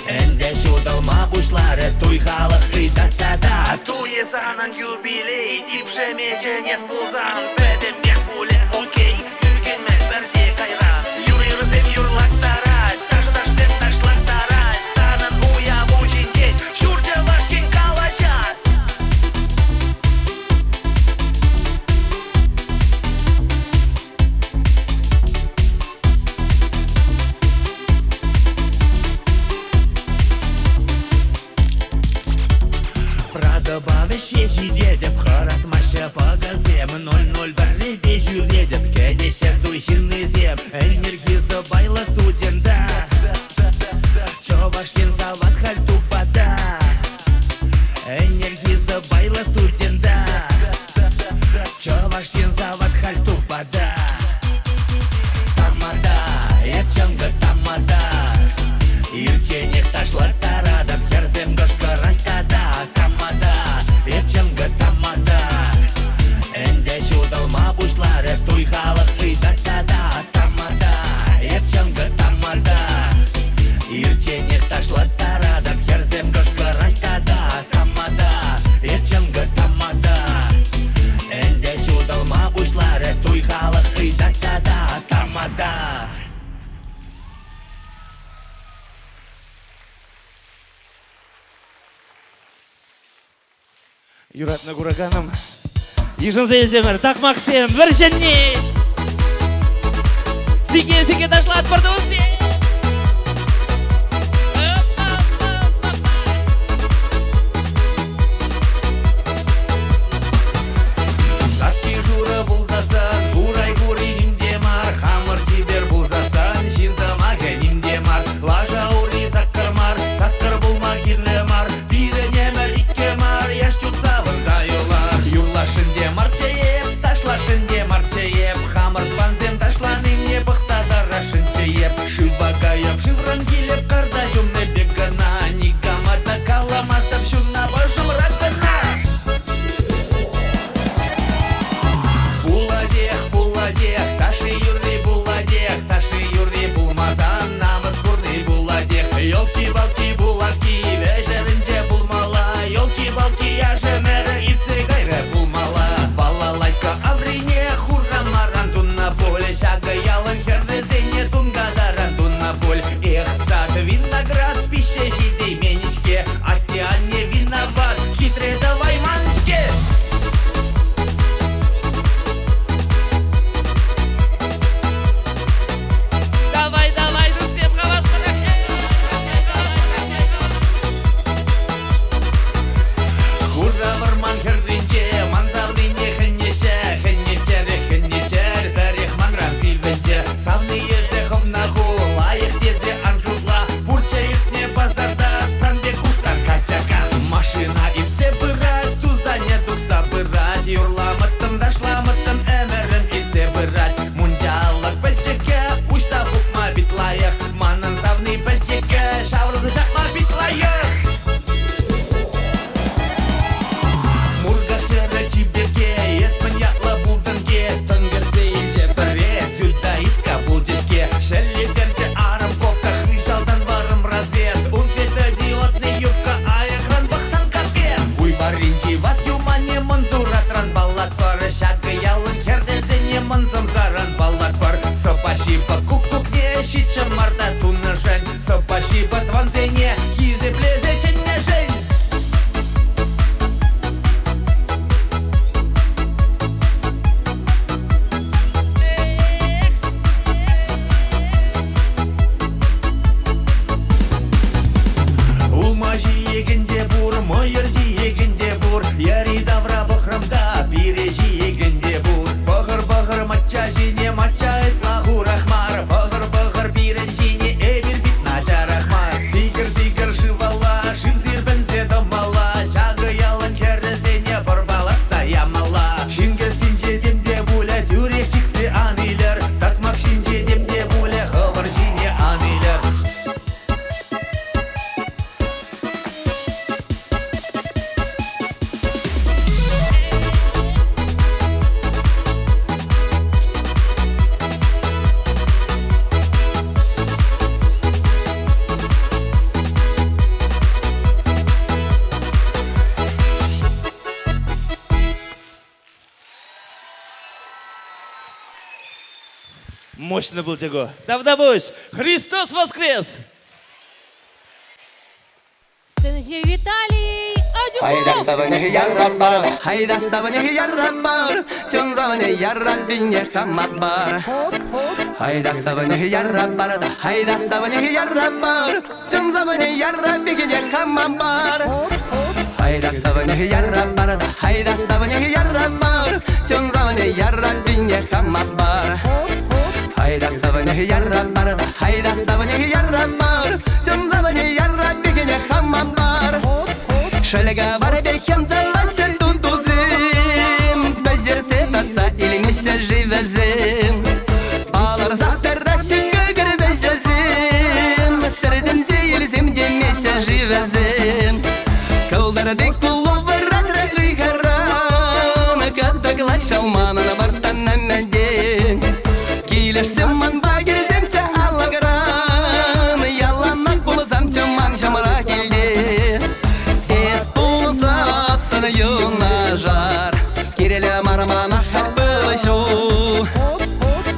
энде шудалма бушлары, туйхалық ыйдаттада. Туе санан юбилей, типше мечене спулзан, бәдем бек пуле окей, үгенмес бірде кайра, юрырзем юрлақтара, таждашдем ташлаттара, санан уя мужинтен, шурде вашкен калашат. Добавище жидедіп, қыратмашы пағазем, 001 бежуредіп, кәдешер туйшынны зем, энергиясы байлы студента, чобашкен завод халь тупада, энергиясы байлы студента, чобашкен завод халь тупада. Тамада, епчанга тамада, ирченек ташлаттарадып, херзем гошка раштада. Тамада, епчанга тамада, энде шудалма бушлары, туйхалық ыйдаттада. Тамада, епчанга тамада, ирченек ташлаттарадып, херзем гошка раштада. Тамада, епчанга тамада, энде шудалма бушлары, туйхалық ыйдаттада. Тамада. Юратны кураганым, ижын зейземір, так Максим, бір жэнни. Сиге ташлат бұрдусы. Затки жура бұлзасын, бурай-бурай нимдемар, хамыр жибер бұлзасын, жинзама нимдемар, лажа ури саққырмар, саққыр бұлма кирлемар, бире немер иккемар, яш чутсавын зайылар. Юрлашын марчаеп, ташлашын марчаеп, хамыр панзем ташланым не бұқсадар рашын чаеп. Мощно был Джего. Давдабуш, Христос воскрес! Сцене Виталий Hayda Адюков. sabını yarabbar, hayda sabını yarabbar, çın sabını yarabbiye hamabbar. Hayda sabını yarabbar, hayda sabını yarabbar, çın sabını yarabbiye hamabbar. Hayda sabını yarabbar, hayda sabını yarabbar, çın sabını yarabbiye hamabbar. Hayda sabını yarabbar, hayda sabını yarabbar, çın sabını yarabbiye hamabbar. Шалга барбекем залаша тутузым, бәжерсе татса илмеше живезым. Балар затыррашы гөгір бәжезым, сірдім сейілзім демеше живезым. Кылдырдың кулу вырагры ғарам, каттықлай шалманына бартаннан мәден. Келешсім манба келзімче алағыран, яланақ болызам чыман жамыра келді. Юна жар, киреле мармана шабылышу.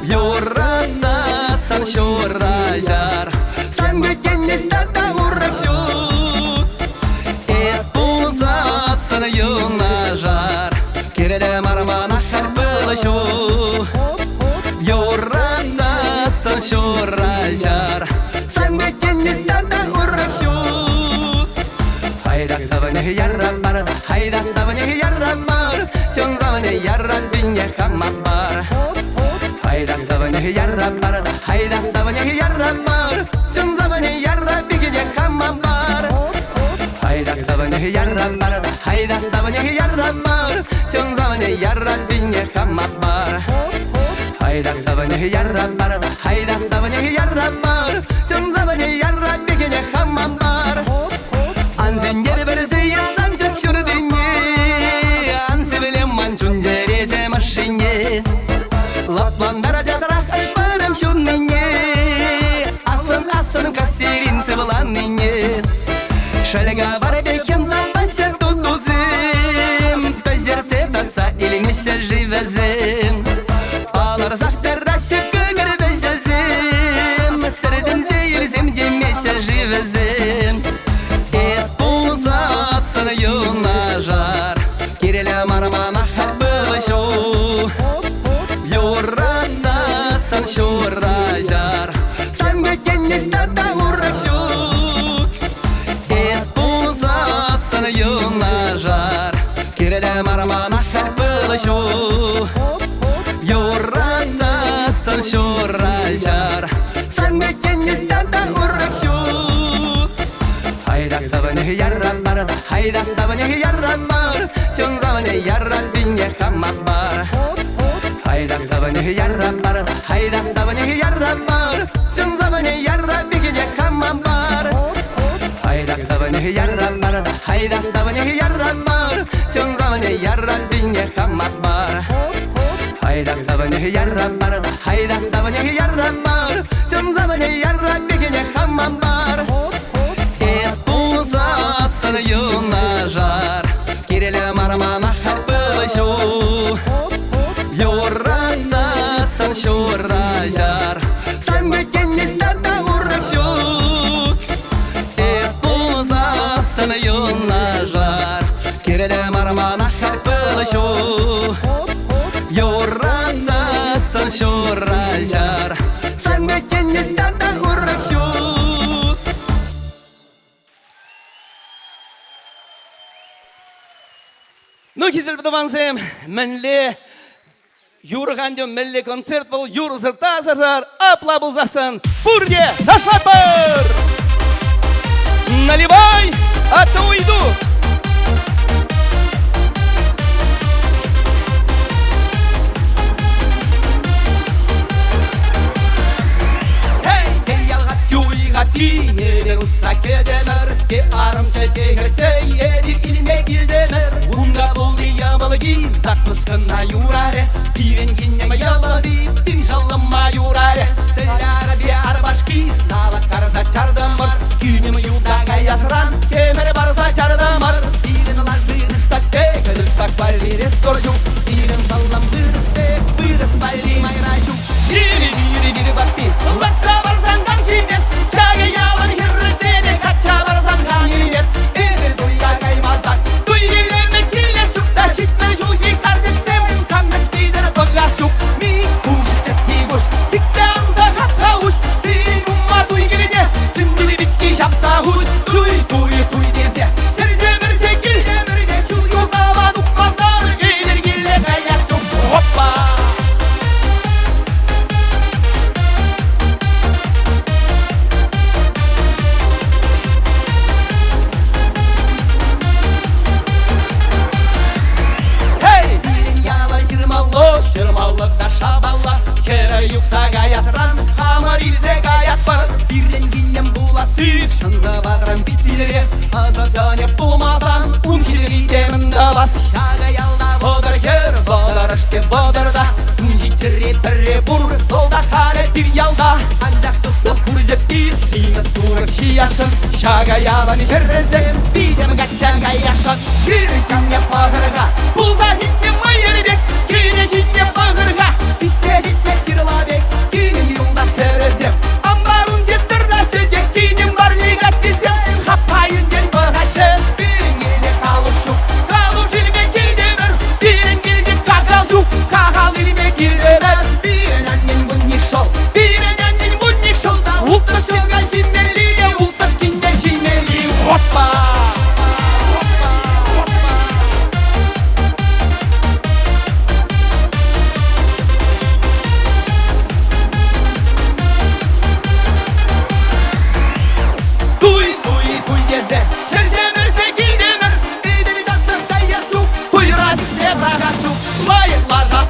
Юраса сан шура жар, сан гөтеннес тата урашу. Эспуза сан юна жар, киреле мармана шабылышу. Юраса сан шура жар, сан гөтеннес тата урашу. Hayda sabını yarabbar, hayda sabını yarabbar, çın sabını yarabbiye hamabbar. Hayda sabını yarabbar, hayda sabını yarabbar, çın sabını yarabbiye hamabbar. Hayda sabını yarabbar, hayda sabını yarabbar, çın sabını yarabbiye hamabbar. Hayda sabını yarabbar, hayda sabını yarabbar, çın sabını yarabbiye hamabbar. Anzengel berzeyi şancak şurdinye, anse bilem mançun cerece maşinye. Laplandara cadrak saçlarım şunninye, asın kasirin sıvılanninye. Şalga barbekem zambaşa tutuzim, bejerse tatsa ilmişe jivezim. Ağlar zahterraşı gıgır bejezim, sırdım zeyilzim yemişe jivezim. Юна жар, киреле мармана шабылышу. Юраса сан шура жар, сан гөтеннес тата урашу. Эспуза сан юна жар, киреле мармана шабылышу. Юраса сан шура жар, сан гөтеннес тата урашу. Hayda sabını yarabbar, hayda sabını yarabbar, çın sabını yarabbiye hamabbar. Hayda sabını yarabbar, hayda sabını yarabbar, çın sabını yarabbiye hamabbar. Hayda sabını yarabbar, hayda sabını yarabbar, çın sabını yarabbiye hamabbar. Hayda sabını yarabbar, hayda sabını yarabbar, çın sabını yarabbiye hamabbar. Сан юна жар, киреле мармана шабылышу. Юраса сан шура жар, сан гөтеннес тата урашу. Эспуза сан юна жар, киреле мармана шабылышу. Юраса сан шура жар, сан гөтеннес тата урашу. Ну, кизел бдавансем, мәнле, юрғанден мәнле концерт был, юр зырта зажар, апла был засын, бурде, ташлап бар! Наливай, а то уйду! Eder usta kedemer, ke arımça tehirçe, edir ilme gildemer. Unda buldu yamalı giz, zaklıskına yurare, pirenginne yaladı, bir şallama yurare. Stellara diyar başkiz, nalak karza çardamar, günüm yudaga yasran, kemer barza çardamar. Piren alarırsak de, kırırsak balli restorcu, piren şallam dırıs de, bırıs balli mayracum. Diri diri diri шапса хуш, туй дезе. Шерже бірсе келде бірде чул, юзава дұқмазаны, егер келе қаяқ жоқ. Оппа! Шырмалықта шабалла, кері юқсаға ясыран, хамар илзек аяқ бар. Бірден кейнен бұласы, сынзы батырын бітілері, азатыне бұлмазан, ұнкелері демін дабас. Шаға ялда бодыр кер, бодыр іште бодырда, үнжеттірі бірі бұр, солда қары бір ялда. Анжақтықты құржып бір, симіз тұрыр шияшын, шаға яланы керден, бидем ғатшаға яшын. Кірішан еп бағырға, бұлға жетне майырбек, кейне жетне бағырға, піссе жетне сырлабек, кейне юлда кірізем. Амбарын жеттірді сөзек, кейнен бар лиға тезем, қапайын ден бұғашы. Бірін келде қалу шуқ, қалу желме келдемір, бірін келде қағал жұқ, қағал елме келдемір. Бірін әннен бұнник шол, бірін әннен бұнник шолда, ұлттыш келген жимнелі, ұлттыш кенде жимнелі. Оппа!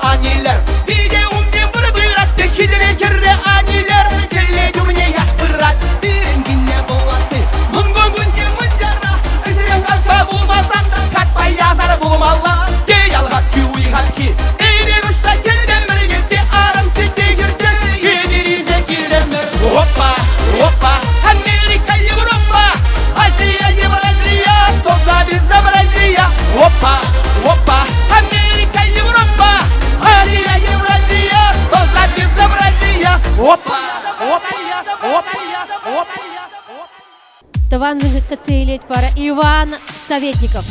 Anneler, bir de bir bırak da kidire kirre anneler, kelle cümle yaş bırak, birin günde boğası, mungun günde mıncara, ısırın kalka bulmasan da kaçpay yazar bulmalla, geyal hakki uyhakki, eğri rüşta kendemir yetti, aram tütte girce, yedirize giremir. Hoppa, hoppa, Amerika, Avrupa, Asya, Евразия, stopla bizde Brazilya. Hoppa, hoppa, Amerika, Avrupa, Азия, Евразия, stopla bizde Brazilya. Hoppa, hoppa, hoppa, hoppa. Таван кацелет пара Иван Советников.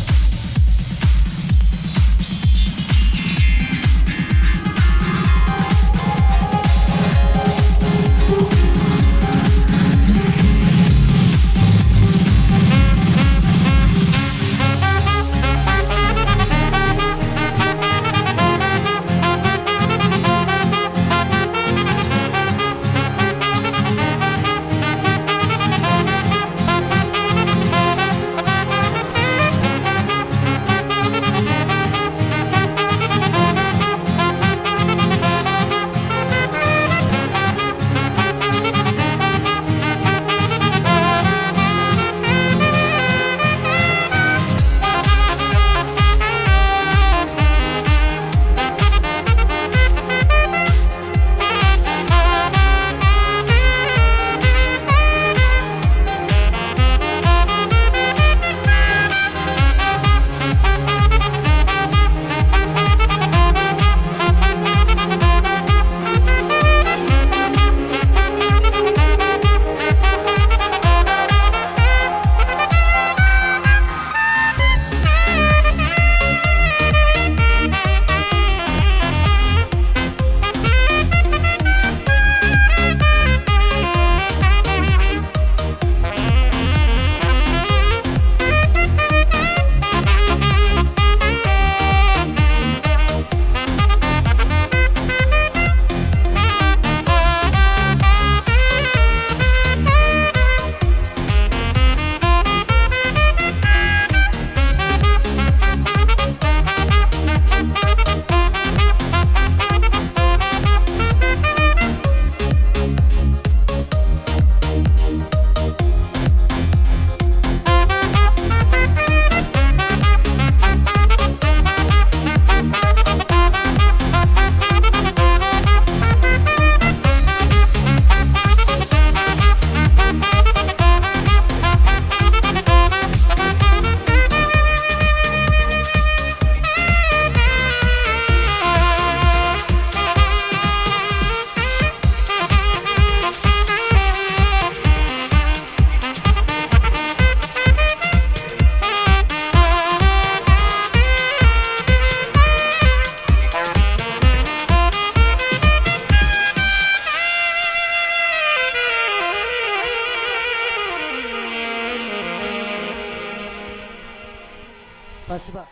Спасибо.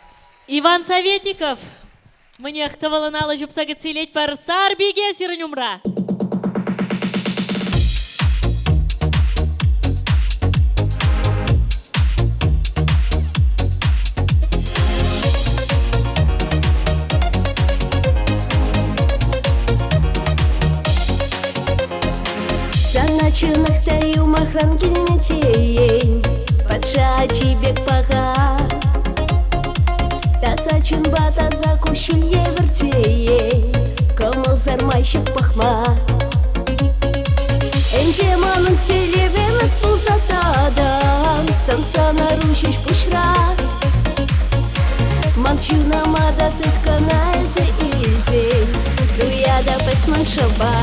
Иван Советников. Мне хтаваланала жупсага целеть пар сарбиге сиранюмра. Саначынах таю махран килнетей, Патша чибек пага. Тасачын бата закушул евертей, Комыл зармайшык пахма. Энде манын телевемес пулзатадан, Сансана рушиш пушра. Манчуна мада тыткана эзе илдей, Дуяда песман шаба.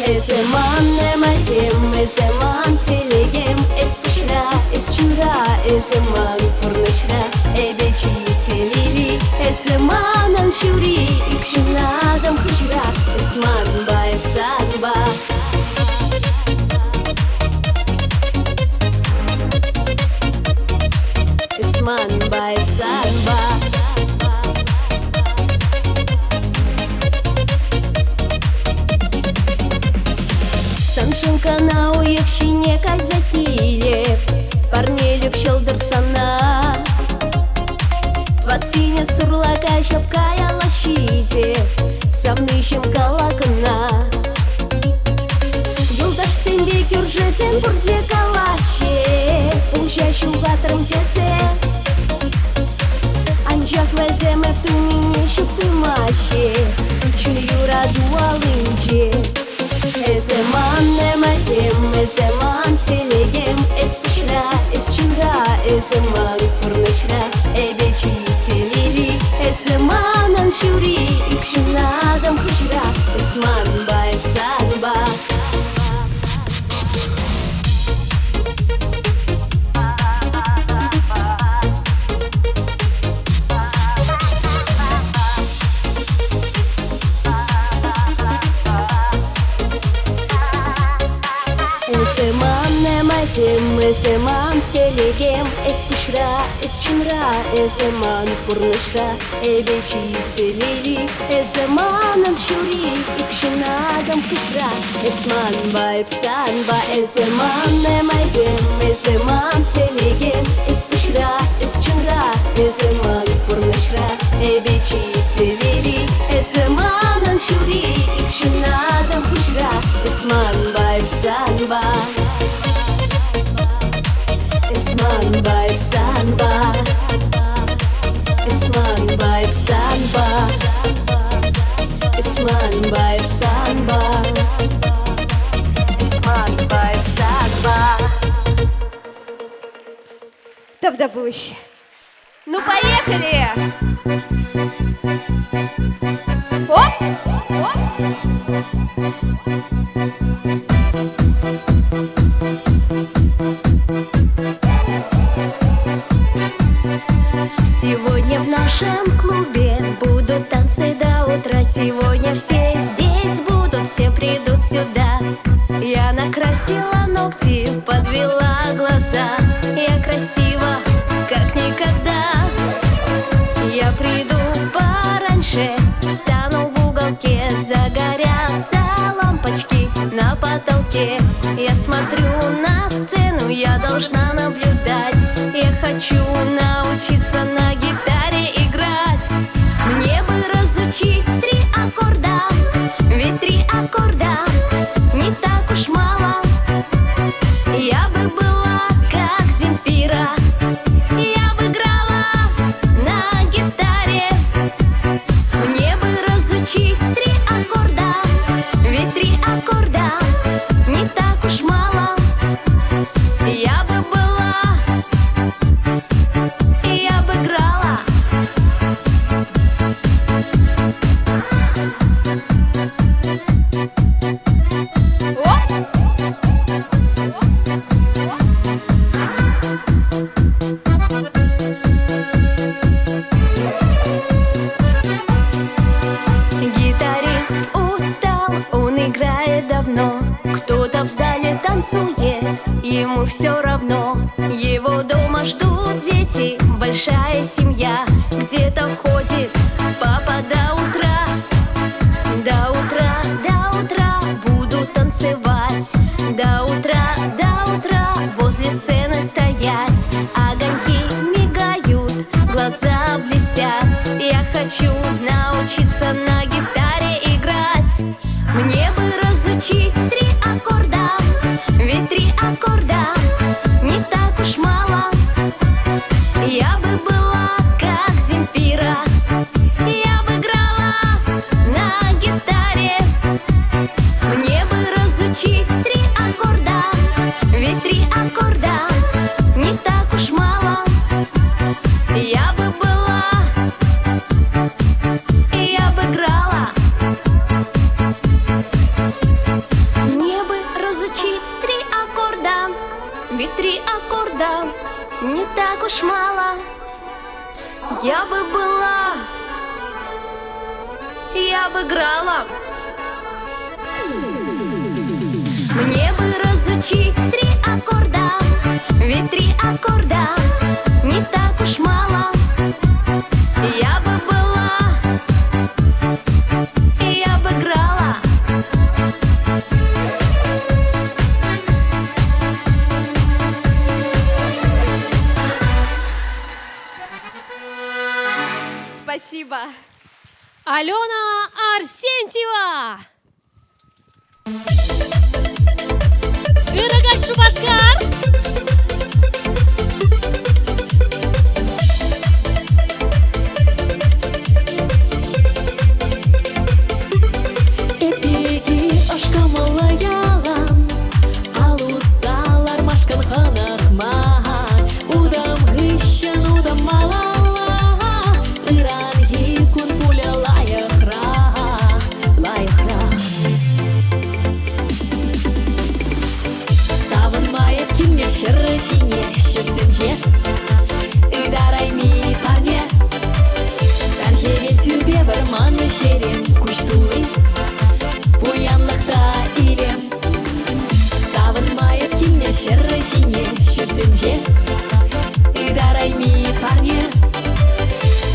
Эземан нематем, эземан селегем, эс пушра, эс чура, эземан пурнышра, эбечи телили, эземан аншури, икшунадам хушра, эсман баев санба. Эсман баев санба. Саншынка на уекшине казакиле, Парней любшел дырсана. Твациня сурлака шапкая лащиде, Самнышем калакына. Юлдаш сенбек юржезен бурде калаще, Ужашу ватрым тезе. Анжак веземе в тунине шупты маше, Чую раду алынче. Эземан нематем, эземан селегем, эс пушра, эс чура, эземан пурнышра, эбечи телили, эземан аншури, икшунадам хушра, эсман баев санба. Эземан нематем, эземан телегем, эс пушра, эс чура, эземан пурнышра, эбечи телили, эземан аншури, икшунадам хушра, эсман баев санба. Эземан нематем, эземан телегем, эс пушра, эс чура, эземан пурнышра, эбечи телили, эземан аншури, икшунадам хушра, эсман баев санба. Эсман баев санба. Эсман баев санба. Эсман баев санба. Эсман баев санба. Тавдабуш. Ну, поехали! Оп! Оп! Сегодня в нашем клубе будут танцы до утра. Сегодня все здесь будут, все придут сюда. Я накрасила ногти, подвела глаза. Я красива, как никогда. Я приду пораньше, встану в уголке. Загорятся лампочки на потолке. Я смотрю на сцену, я должна наблюдать. Я хочу научиться на гитаре играть. Мне бы разучить 3 аккорда, ведь 3 аккорда не так уж мало. Я бы была как Земфира, я бы играла на гитаре. Мне бы разучить 3 аккорда, ведь 3 аккорда не так уж мало. Я бы была, я бы играла. Оп! все равно. Его дома ждут дети, большая семья. Где-то ходит папа до утра. До утра, до утра буду танцевать. До утра возле сцены стоять. Огоньки мигают, глаза блестят. Я хочу научиться на гитаре играть. Мне бы разучить 3 аккорда, ведь 3 аккорда не так уж мало. Я бы была как Земфира, я бы играла на гитаре. Мне бы разучить 3 аккорда, ведь 3 аккорда не так уж мало. Я бы была, я бы играла. Мне бы разучить 3 аккорда, ведь 3 аккорда не так уж мало. Я бы была, я бы играла. Мне бы разучить 3 аккорда, ведь 3 аккорда не так уж мало. Я бы была, я бы играла. Спасибо. Алена Арсентьева. Ырыгаш Шубашкар. Эпеги ашкамала ялан, алусалар машкан ханахман. Удам гыщан, удам малала, ыран екун пуля лайықрақ, лайықрақ. Савынмайып келме шыры жине шөпсенже, ыдарай ми парне. Сәрхевел түбе бір маны жерем күштулы, буянлықта илем. Савынмайып келме шыры жине шөпсенже, ыдарай ми парне.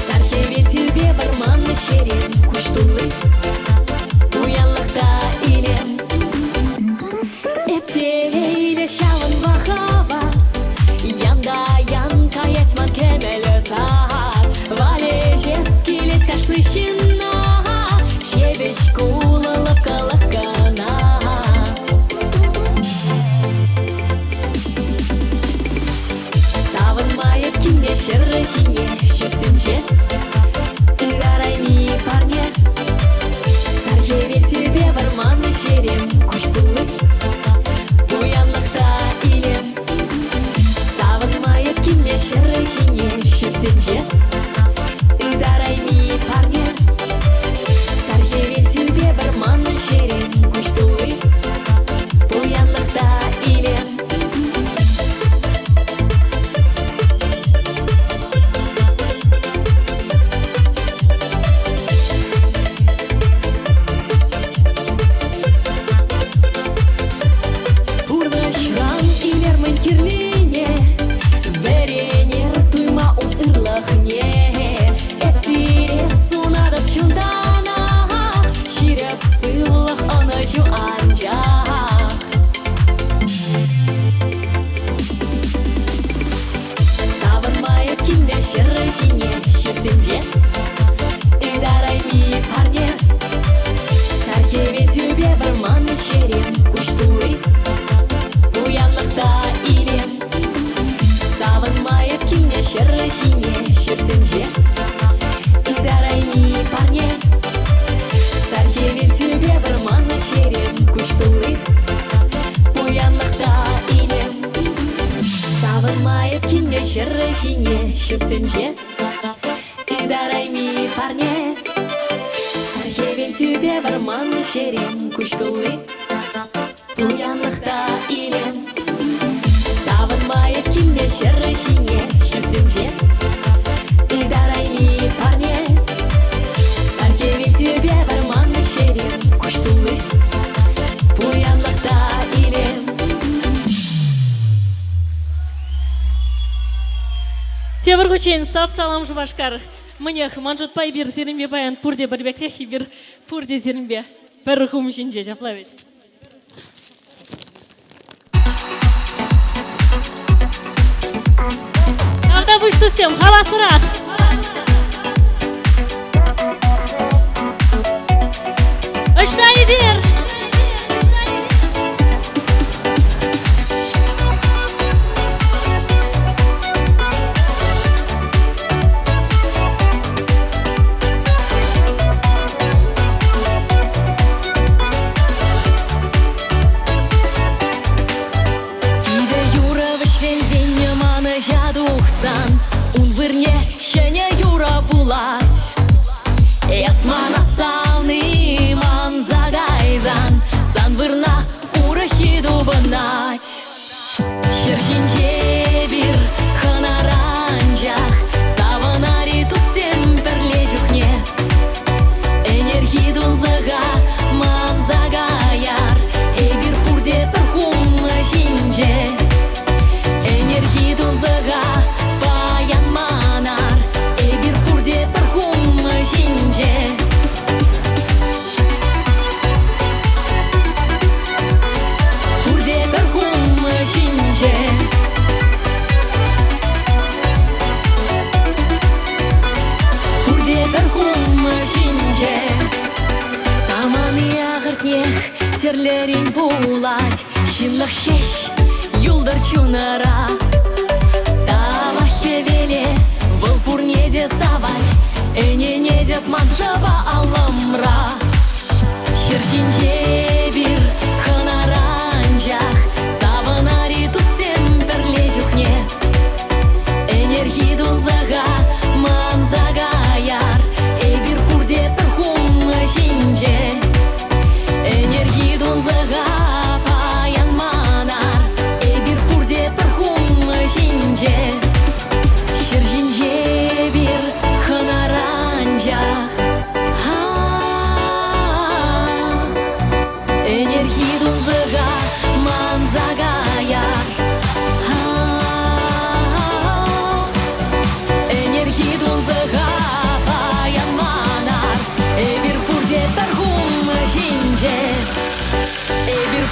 Сәрхевел түбе бір маны жерем күштулы, буянлықта илем. Эптелейле шалын вахавас, янда-ян каятман кемелі заз. Вале жес келет кашлы шина, шебеш кулылып кылық гана. Савынмайып келме шыры жине шөпсенже, ыдарай ми парне. Сәрхевел түбе бір маны жерем күштулы, буянлықта илем. Савынмайып келме шыры жине шөпсенже, ыдарай ми парне. Сәрхевел түбе бір маны жерем күштулы, буянлықта илем. Урнашран илермін кирлене, веренер туйма ут ырлахне. Эпсире сунадып чундана, ширеп сыллах аны жу анжақ. Савынмайып келме шыры жине шөпсенже, ыдарай ми парне. Сәрхевел түбе бір маны жерем күштулы, буянлықта илем. Савынмайып келме шыры жине шөпсенже, ыдарай ми парне. Сәрхевел түбе бір маны жерем күштулы, буянлықта илем. Савынмайып келме шыры жине шөпсенже, ыдарай ми парне. Сәрхевел түбе бір маны жерем күштулы, буянлықта илем. Савынмайып келме шыры жине шөпсенже, ыдарай ми парне. Сәрхевел түбе бір маны жерем күштулы, буянлықта илем. Тебір көчен, сап салам жұмашқар. Міне, манжытпай бір зерінбе баян пұрде бір бәклехи бір пұрде зерінбе. Бір құм жинже жаплавет. Ағда бұшты сем, халасырақ. Ұштай дер. Терлерин булать, шинлах шеш, юлдар чунара. Тавахе веле, вылпур не десавать, не дет маншаба аламра. Шерчинче бир, ханаранчах, саванари тустем перле чухне. Энергии дунзага, манзага яр, бир пурде перхум шинче.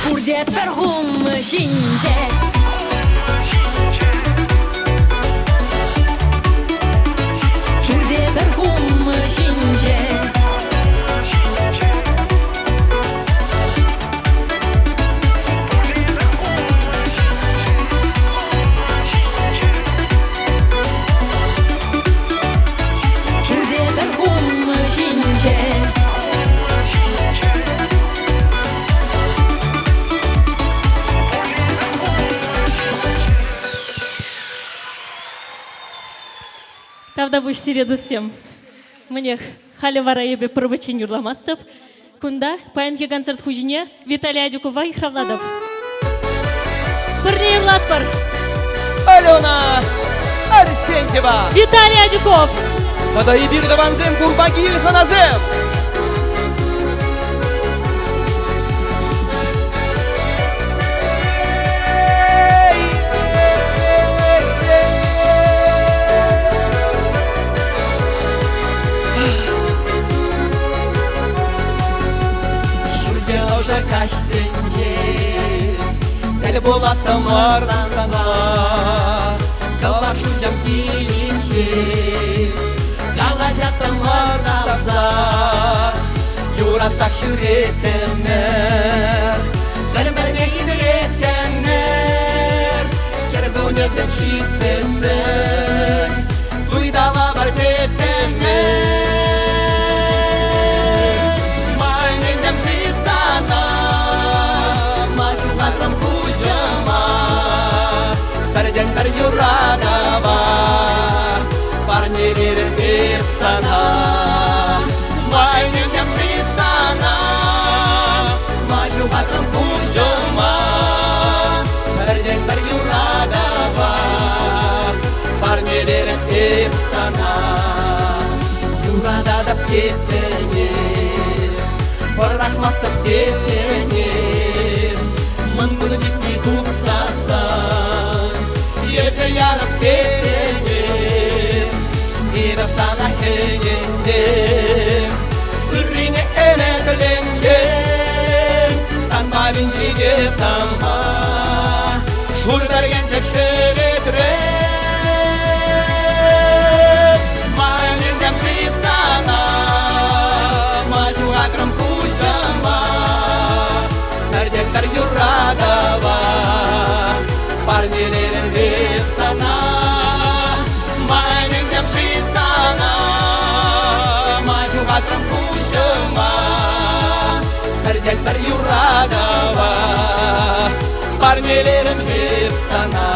Пурде перхум шинче. Пурде перхум шинче. Пурде перхум шинче. Тавда буш сиреду сем. Мне хали вара ебе пробачень юрламастып. Кунда паянке концерт хужине Виталий Адюкова и Хравладов. Пырне юрлатпар. Алена Арсентьева. Виталий Адюков. Подаю бир даванзем Курбагил Ханазем. Цель была там артана, калашу жам килинче, калажатам артаза, юратсак шүретенер, бір-біріне үйретенер, кергунезен шитсесен, туйдала бар кетенер. Бірден бір юрада бар, парнелер еп сана. Майнен ямши сана, мажу қатрым күжіма. Бірден бір юрада бар, парнелер еп сана. Юрада да птетенес, бұрақмастып тетенес. Мың күні деп не тұқсасан, ете ярып тетенес. сенендем үррине энекленген санбабин жигеп тамга шур берген жекшелетіреп майнен жамши сана мачуғатрым пушама Тәрдектер юрадава парнелерін деп сана майнен жамши сана мачуғатрым пушама Тәрдектер юрадава парнелерін деп сана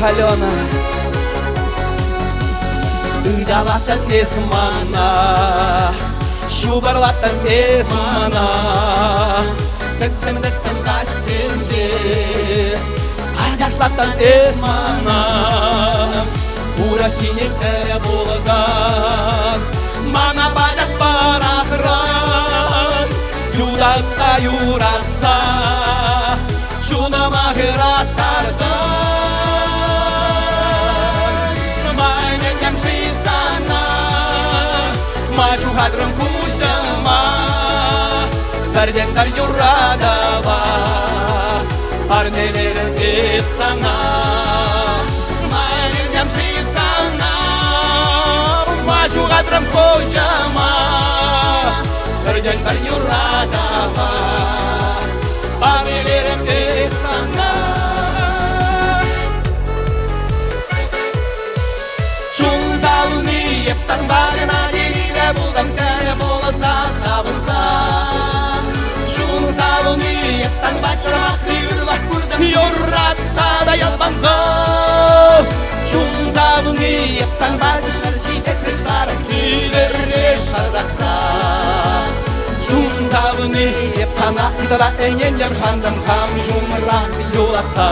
Алена Үйдалаттан тез мана Шубарлаттан тез мана Тіксім қашсен же Ажашлаттан тез мана Ура кенектері болған Мана бажақ барақыран Юдаққа юратса Чуна мағыраттардан Мачуғатрым пушама Тәрдектер юрадава Парнелерін деп сана Майнен жамши сана Мачуғатрым пушама Тәрдектер юрадава Парнелерін деп сана Шунзалыны епсан бағына Бұлдан тәне боласа сабынса Шуның сабыны епсан башырақ Үйірлақ көрдім Юратса да ялбанзо Шуның сабыны епсан башыр Шитексіз барын Сүйдерне шардақта Шуның сабыны епсан Ақтыда әнен жандым Хам жұмырақ юласа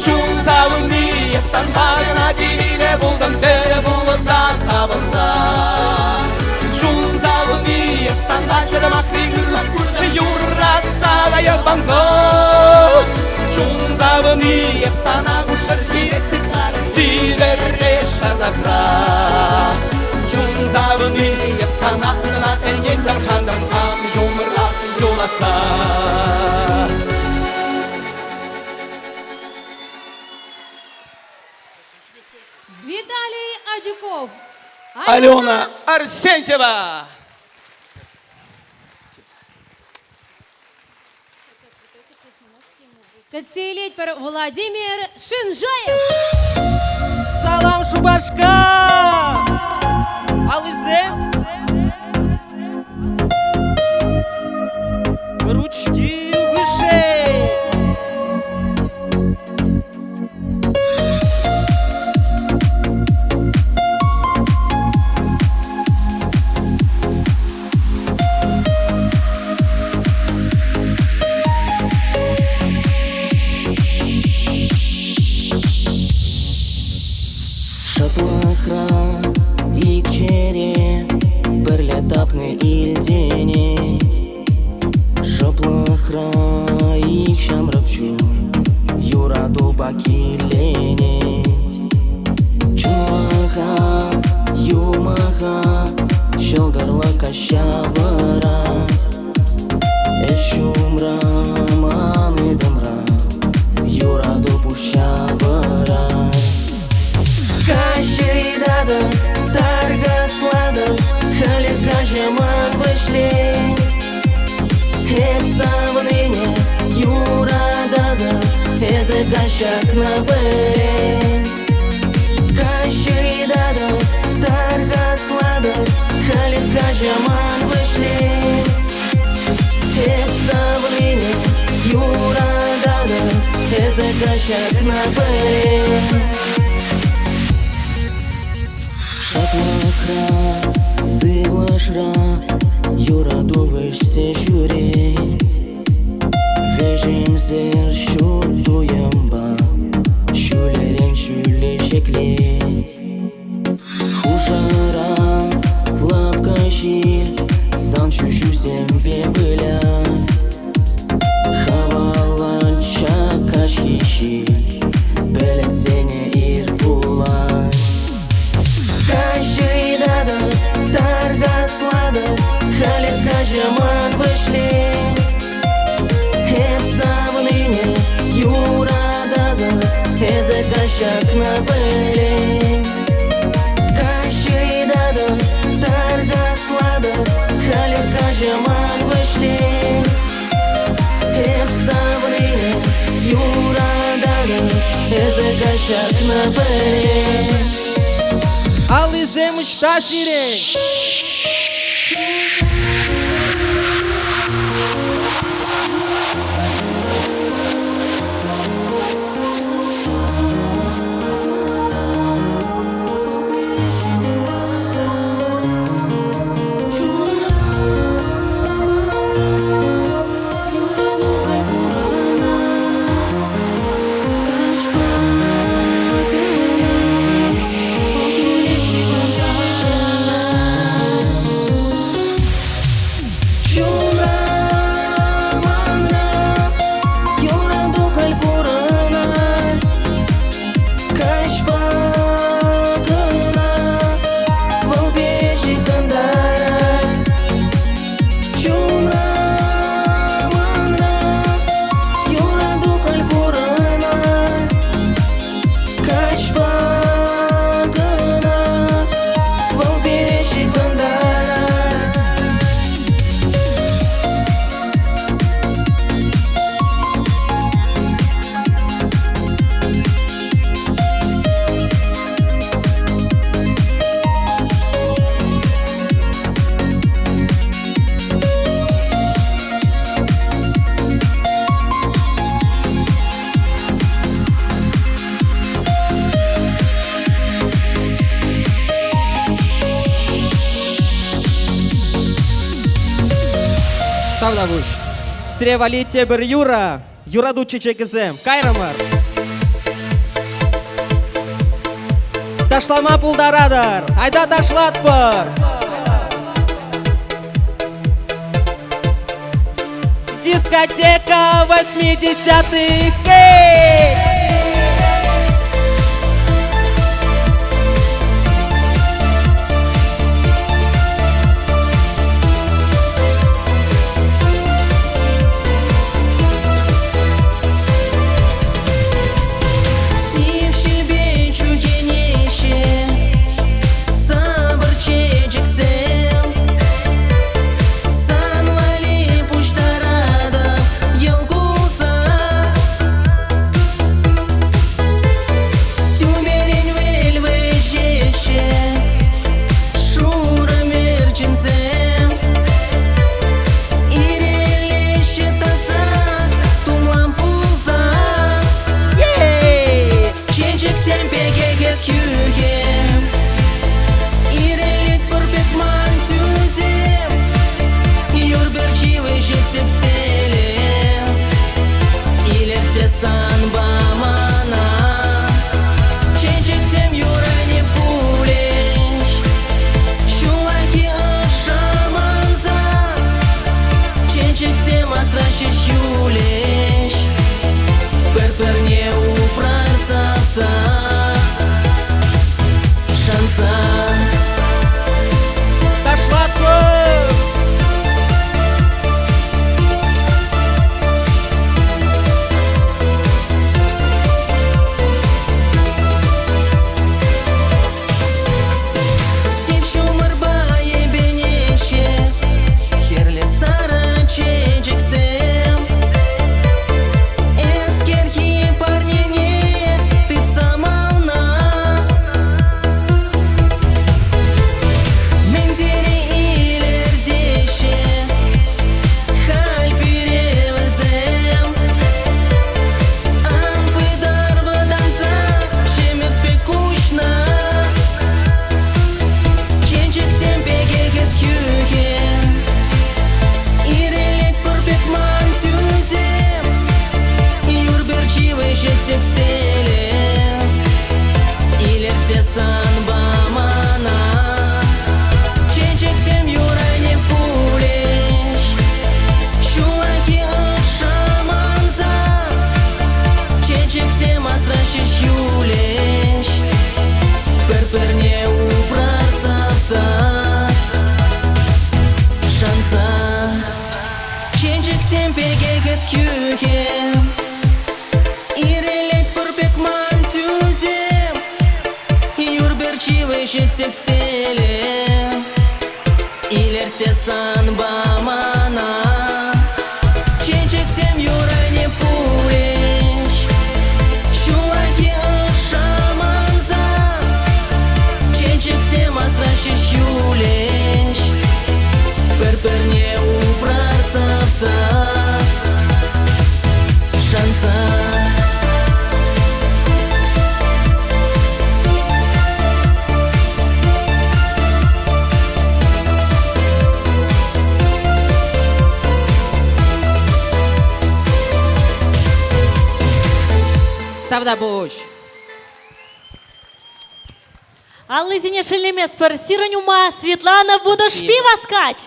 Шуның сабыны епсан бағына Дейле бұлдан тәне боласа сабынса Юратса да ялбанзо Шунзавыны епсана Кушыр жирексік қарын Сүйдерре шардақра Шунзавыны епсана Қына әнген жандым Хам жұмырақ юласа Виталий Адюков. Алена Арсентьева. Кацелеть пар Владимир Шинжаев. Салам Шубашка! Алызе! Ручки выше! Шаплахра икчере бірле тапны илденет Шаплахра ик шамракчу юраду бакиленет Чумаха юмаха шылдырлы кащавырас Эшумра маны дымра юраду пущавырас Кащеридады, таргаслады, халетка жаман вышли Эпсавныне юрадады, эзі кащак на бен Кащеридады, таргаслады, халетка жаман вышли Эпсавныне юрадады, эзі кащак на бен Шаплахра, Шуглашра Юра дувышсе жүрет Вежемзер шутуемба Шүлерен шүлешеклет Хушара лапкаши Сан шүшүзем бебылят Хавалан шакашхиши Белетсене ир булат Каширидада таргаслада Халит кажаман вышли Хеп савлине юрадада Эзе кашак на были Каширидада таргаслада Халит кажаман вышли Хеп савлине юрадада Эзе кашак на были Alızemos taşire. Тавдавуш. Стревалите бір Юра. Юраду чечекізем. Кайрамар. Ташлама пулдарадыр. Айда ташлатпыр. Дискотека 80-х. сексели илерсе санба мана чечек сем юра не пулеш шулаки шаманза чечек сем асраши шулеш перперне упрарсавса шанса. Тавда буш. Аллы зине шелемес пар сиранюма Светлана будешь пиво скать.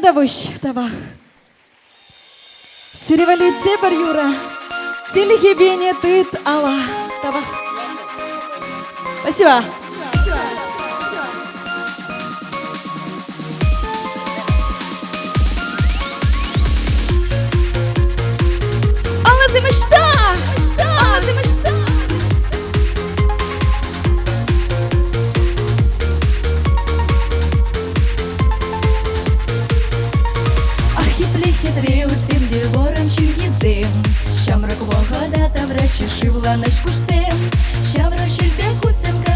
Давыш, давай. Сиревалите бар юра, телегибене тыт ала. Давай. Спасибо. Алла, ты мечта! Алла, ты мечта! Хитрі у цім діворам чуїзим, Щамрак вогода та врешті шивла наш курсим, Щавра щільбя куцем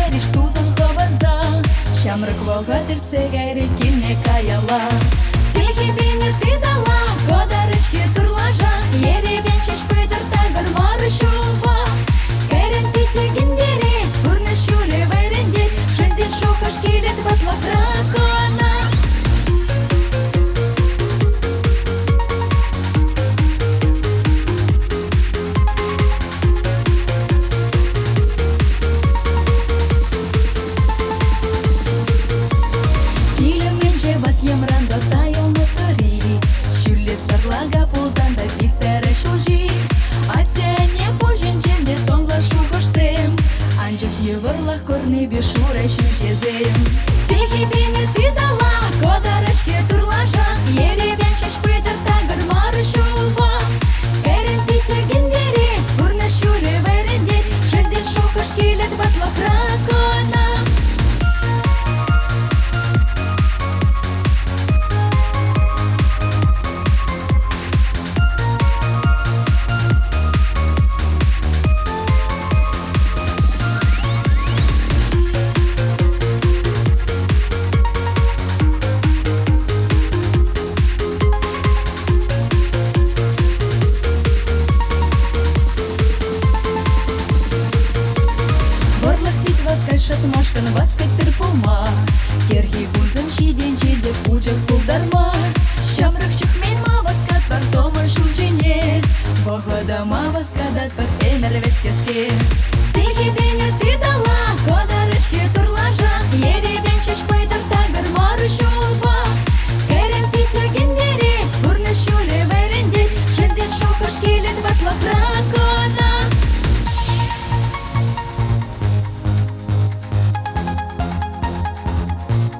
Шамрак вогадыр цегари килне каяла. Тільки бені ти дала, кодарочки турлажа. Еребен чеш пыдыр тагыр мары шуба. Кәрін питі гендері, бұрны шулі вайрендер. Жынден шоқаш келет батла пракона. Бешура щучезем. Тільки бені ти дала, кодарочки турлажа. Еребен чеш пыдыр тагыр мары шуба. Кәрін питі гендері, бұрны шулі вайрендер. Жынден шоқаш келет батла пракона. Шатмашкан васкать тырпылма. Керхи гунзым шиден чеде пучак пулдарма. Шамрак чухмен ма васкат партома шулчене. Вахладама васкадат пак энер веткеске. Тільки бені ти дала, кодарочки турлажа. Еребен чеш пыдыр тагыр мары шуба. Кәрін питі гендері, бұрны шулі вайрендер. Жынден шоқаш келет батла пракона.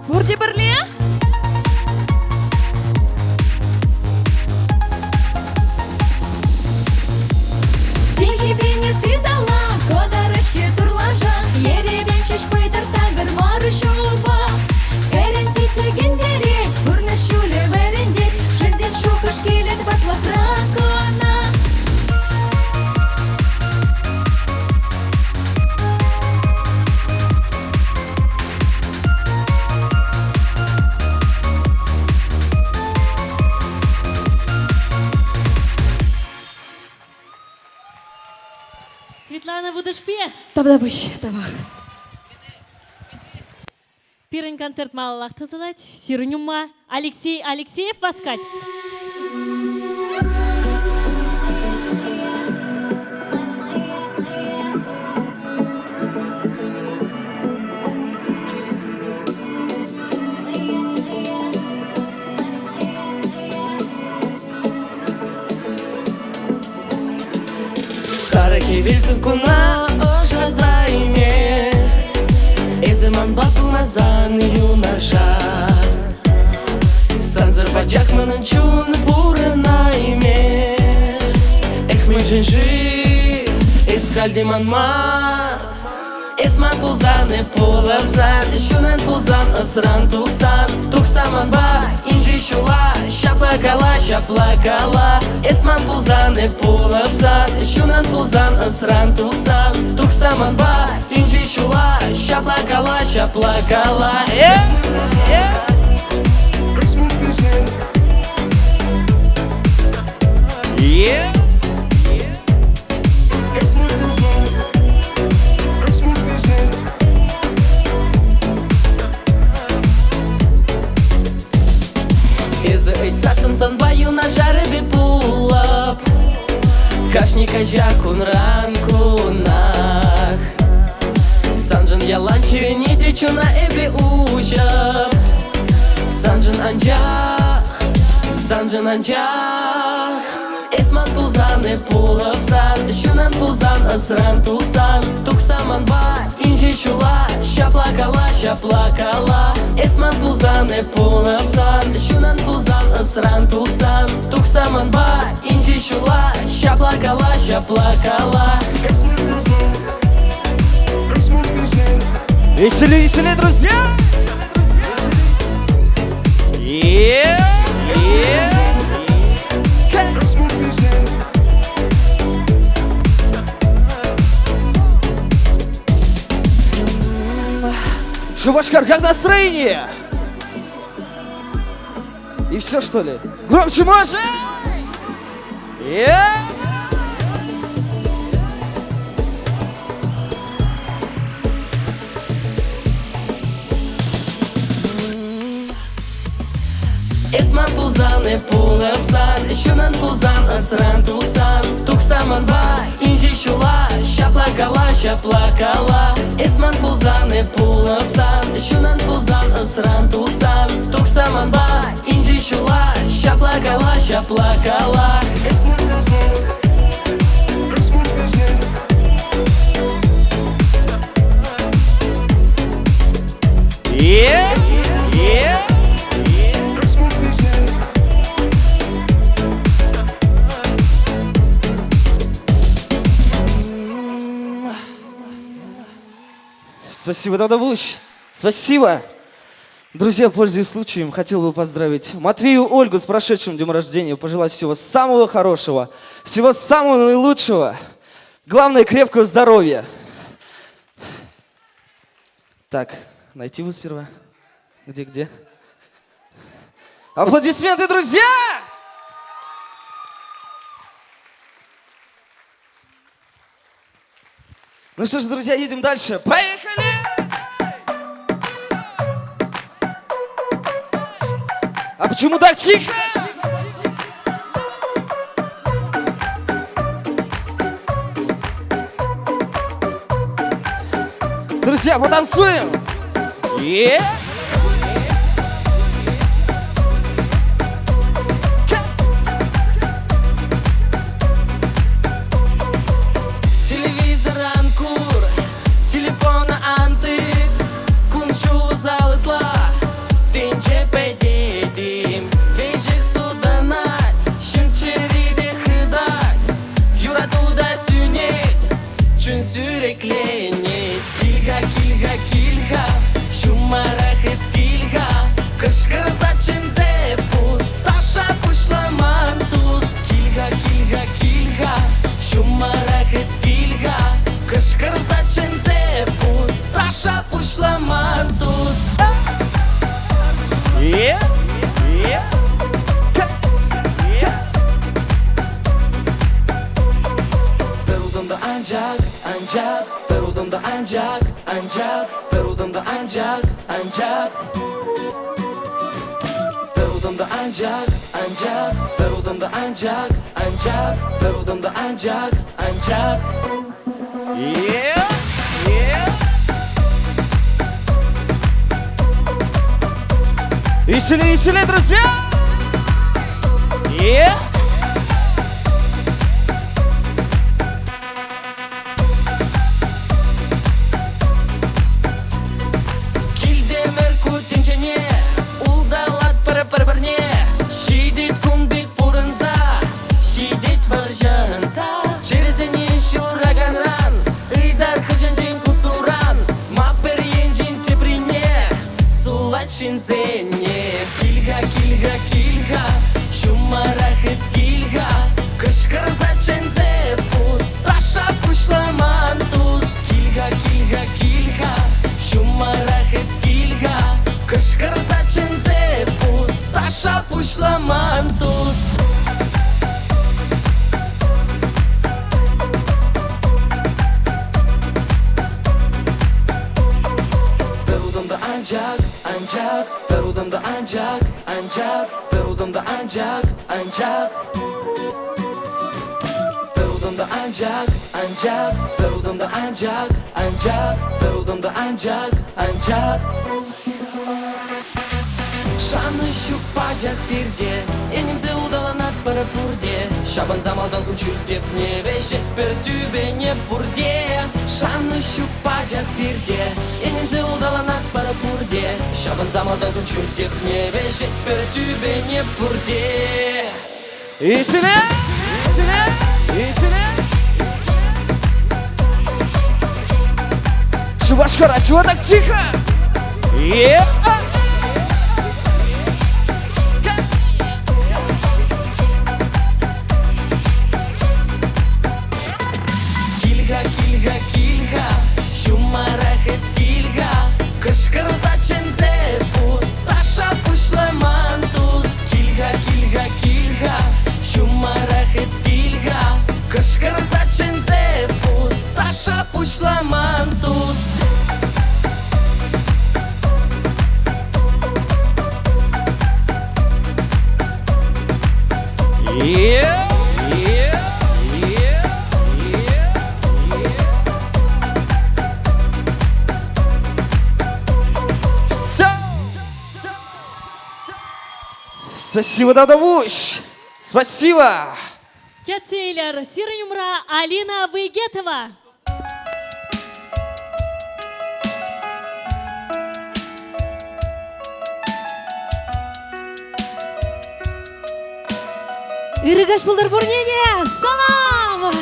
Бурди бірле? Тільки бені ти дала, кодарочки турлажа. Еребен чеш пыдыр тагыр мары шуба. Кәрін питі гендері, бұрны шулі вайрендер. Жынден шоқаш келет батла пракона. Светлана Вудашпе. Табдабыш, табах. Пирен концерт малалах тазалать. Сирнюма Алексей Алексеев васкать. Сараки вилсін куна ожадайме. Эзіман батылмазан юнаша. Санзыр бачак мынын чун пурынайме. Эх мы джинжи, эс халдиман мар. Эсман пулзаны пулавзан, шунан пулзан ысран тухсан. Тухсаман ба, инжи шула, шаплакала, шаплакала. Эсман пулзаны пулавзан, шунан пулзан ысран тухсан. Тухсаман ба, инжи шула, шаплакала, шаплакала. Айтсасын баю на жарбе пулап. Кашника жакун ранкунах. Санжын яланчы не течу на эбе ужап. Санжын анжах, санжын анжах. Эсман пулзаны пулавсан, шунан пулзан ысран тухсан. Тухсаман ба, инжи шула, шаплакала, шаплакала. Эсман пулзаны пулавсан, шунан пулзан ысран тухсан. Тухсаман ба, инжи шула, шаплакала, шаплакала. Весели, весели, друзья! Чувашкар, как настроение? И все, что ли? Громче можешь? Esman pulzan, pulabzan, shunan pulzan, asran tusan, tuksaman ba, inji shula, shaplakala, shaplakala. Esman pulzan, pulabzan, shunan pulzan, asran tusan, tuksaman ba, inji shula, shaplakala, shaplakala. Esman pulzan, esman pulzan. Yeah. Спасибо, Дадабуш. Спасибо. Друзья, пользуясь случаем, хотел бы поздравить Матвею Ольгу с прошедшим днем рождения, пожелать всего самого хорошего, всего самого наилучшего. Главное, крепкого здоровья. Так, найти вы сперва. Где? Аплодисменты, друзья! Ну что ж, друзья, едем дальше. Поехали! А почему так тихо? Друзья, потанцуем! Телевизор анкур, телефона антик, куншул залытла, тенче педедим, вежек суданать, шунчериде хыдать, юра туда сюнеть, чун сюрекленеть, кильга, шумарах эскильга, кышкыр зачинзе, пусташа пушла мантус, кильга, шумарах эскильга, кышкыр зачинзе, пусташа пушла мантус. Perudumda ancak, perudumda ancak, perudumda ancak, perudumda ancak, perudumda ancak, perudumda ancak. Веселее, друзья! Килдемер кутинчене, улдалат пара-пара-парне, шидит кумбик пурынза, шидит варжанса, черезене шураганран, ыйдар хыжанжин кусуран, мапер енжин теприне, сулачин зене, кильга, шумарах эскильга, кышкыр зачензе, пусташа пушла мантус, кильга, шумарах эскильга, кышкыр зачензе, пусташа пушла мантус. Perudumda ancak, perudumda ancak, perudumda ancak, perudumda ancak, perudumda ancak, perudumda ancak. Шаны щупачак пирде, енинзе удаланат парапурде, шабан замалдан кучук деп не вешет пертюбе не пурде. Шаны щупачак пирде, енинзе удаланат парапурде, шабан замалдан кучук деп не вешет пертюбе не пурде. Веселее! Чувашкар, а чего так тихо? Кильга, шумарах эскильга, кышкыр Все. Спасибо, Дадавуш. Спасибо. Кетсейлер, Сирюмра Алина Выгетова. Иргаш булдыр бурнене, салам!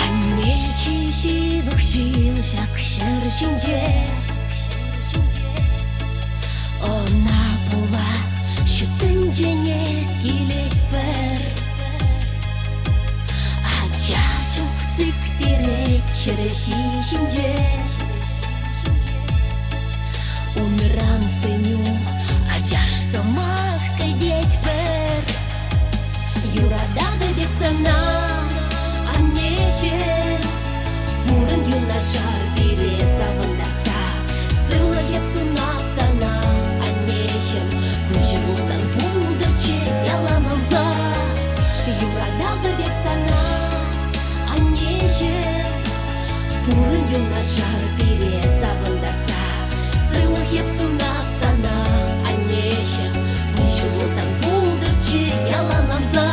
Анне чисилық шилшак шыршынже Она була шүтін жене келет бір Ачачук сыктире чырышишинже Умиран сыню ачаш самах кайдет бір Юрадады деп сана Аннеше Бурын юнашар бире савындаса Сылы хеп сунап сана Аннешем Күшмузан пудырче яланылза Юрадады деп сана Аннешем Бурын юнашар бире савындаса Сылы хеп сунап сана Аннешем Күшмузан пудырче яланылза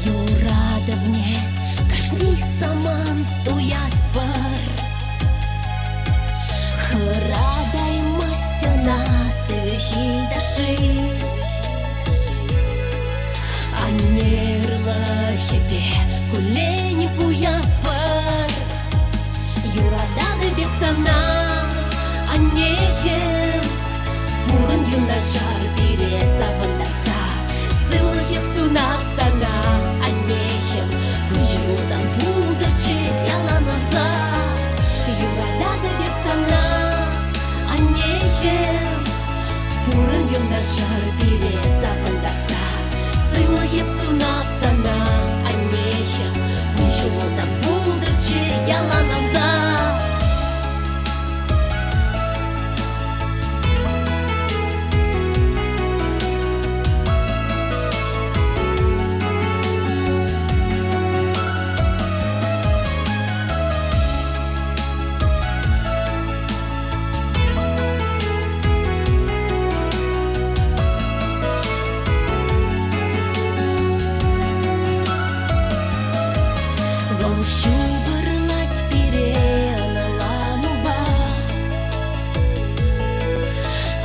Юрадовне кашни саман туят пар Храдай мастяна сывеши даши Анерла хепе кулени пуят пар Юрадады бепсана Аннешем Бурын юнашар бире савындаса Сылы хеп сунап сана Аннешем Күшмузан пудырче яланылса Юрадады беп сана Аннешем Бурын юнашар бире савындаса Сылы хеп сунап сана Аннешем Күшмузан пудырче яланылса Шубырлать пире аналану ба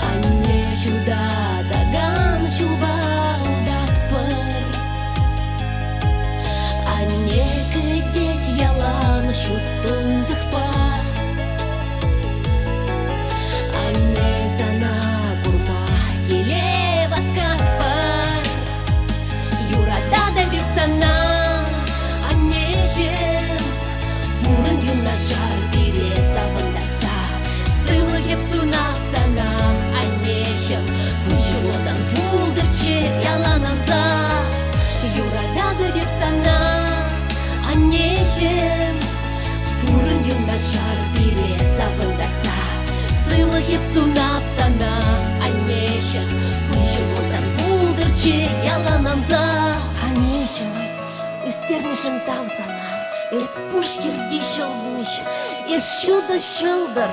Анне жуда даган шуба удат пыр Анне кыдет ялан шуттун зыхпа Анне сана курма келе баскат пыр Юрадада бив сана Бурын юнашар бире савындаса Сылы хеп сунап сана Аннешем Күшмузан пудырче яланылса Юрадады беп сана Аннешем Бурын юнашар бире савындаса Сылы хеп сунап сана Аннешем Күшмузан пудырче яланылса Аннешем Үстернішін тав сана Ес пушкер дишел буш, ес чудо шылдыр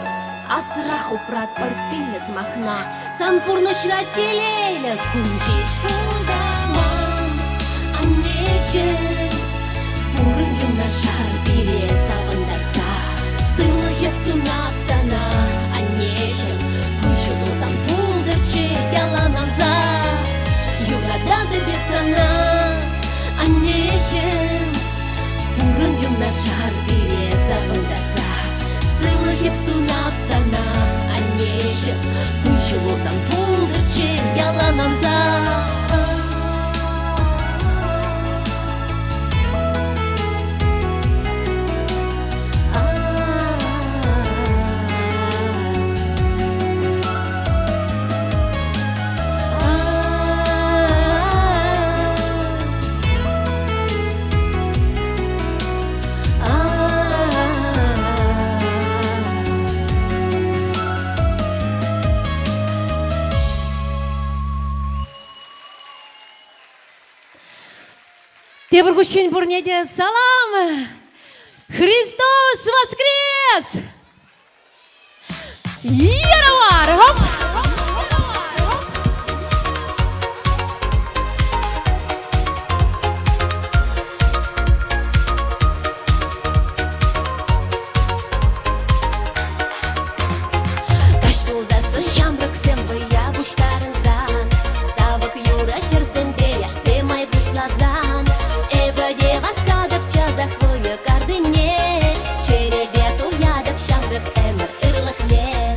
Асыраху прат парпилес махна Санпурны шрателеля күншеш пылдаман Аннешем Бурын юнашар бире савындаса Сылы хеп сунап сана Аннешем Күшмузан пудырче яланылса Юрадады беп сана Аннешем Бурын юнашар бире савындаса Сылы хеп сунап сана Аннешем Күшмузан пудырче яланылса Тебір күшен бұрнеде салам! Христос воскрес! Яровар! Хоп! Каш болзасы шамрық сен бұя бұштарын зан. Савық юра херсен бейер семай бұшлазан. Эбаде васкадып чазах войы кардыне. Черебет уядып шамрық әмір ырлықне.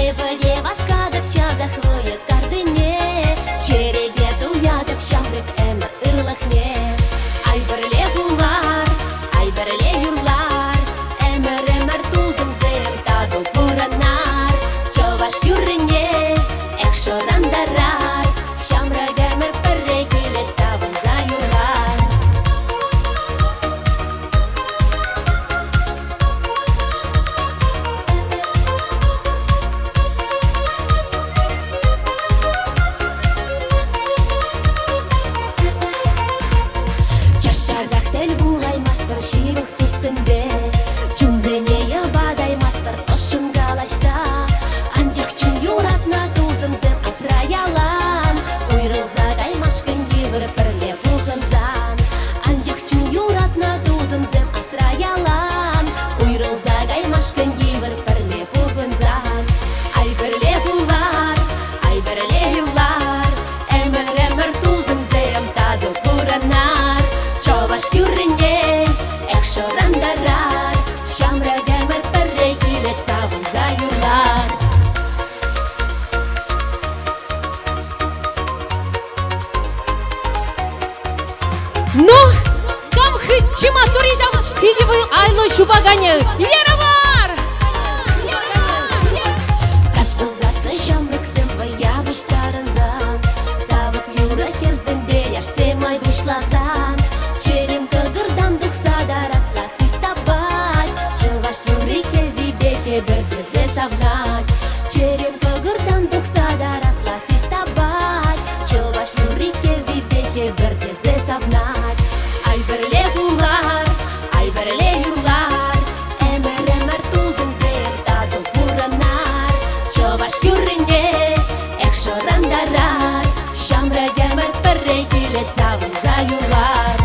Эбаде васкадып чазах войы кардыне. Черебет уядып шамрық әмір ырлықне. Ай бірле бұлар, ай бірле юрлар. Әмір тузым зем таду бұранар. Човаш юрыне, эх шорандарар. Шамра гәмір пірре келет савын за юрар. Чашчазақ тел булаймаспыр шилық тусымбе. Чунзене ябадаймаспыр ұшын галашса. Андих чун юратна тузымзым асраялам. Уйрылзадай машкын евір пірле бұғынзан. Андих чун юратна тузымзым асраялам. Уйрылзадай машкын евір пірле бұғынзан. Ай бірле бұлар, ай бірле юлар. Әмір тузымзым таду бұранар. Човаш юрыне, эх шорандарар. Шамра гәмір пірре келет савын за юрлар. Ну, кам хытчыма туридам штигивы айлы шубагане. Яровар! Каш болзасы шамрық сен бұя бұштарын зан. Савық юра херзен бейер семай бұшлазан. Черем кыгырдан дұқсада расла хыттабай. Чываш юрике вибете бір кізе савнай. Черем кыгырдан дұқсада расла хыттабай. Чываш юрике вибете бір кізе савнай. Ай бірле бұлар, ай бірле юрлар. Әмір тузым зем таду бұранар. Чываш юрыне, эх шорандарар. Шамра гәмір пірре келет савын за юрлар.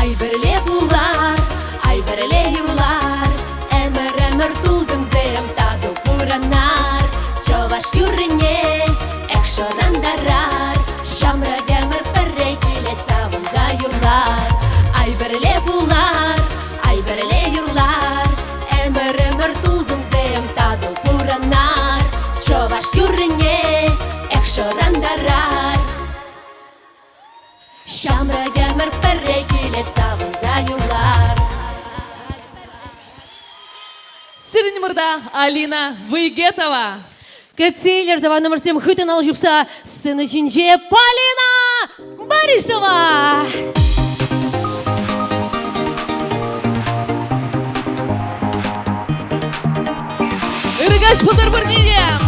Ай бірле бұлар, ай бірле юрлар. Әмір тузым зем таду бұранар. Човаш юрыне, эх шорандарар. Шамра гәмір пірре келет савын за юрлар. Ай бірле бұлар, ай бірле юрлар. Әмір тузым зем таду бұранар. Човаш юрыне, эх шорандарар. Шамра гәмір пірре келет савын за юрлар. Сирень мұрда Алина Выгетова. Кәтсейлер дава номер 7 хытын ал жүпса сыны жинже Полина Борисова. Ыргаш бұлдар бұрнедем.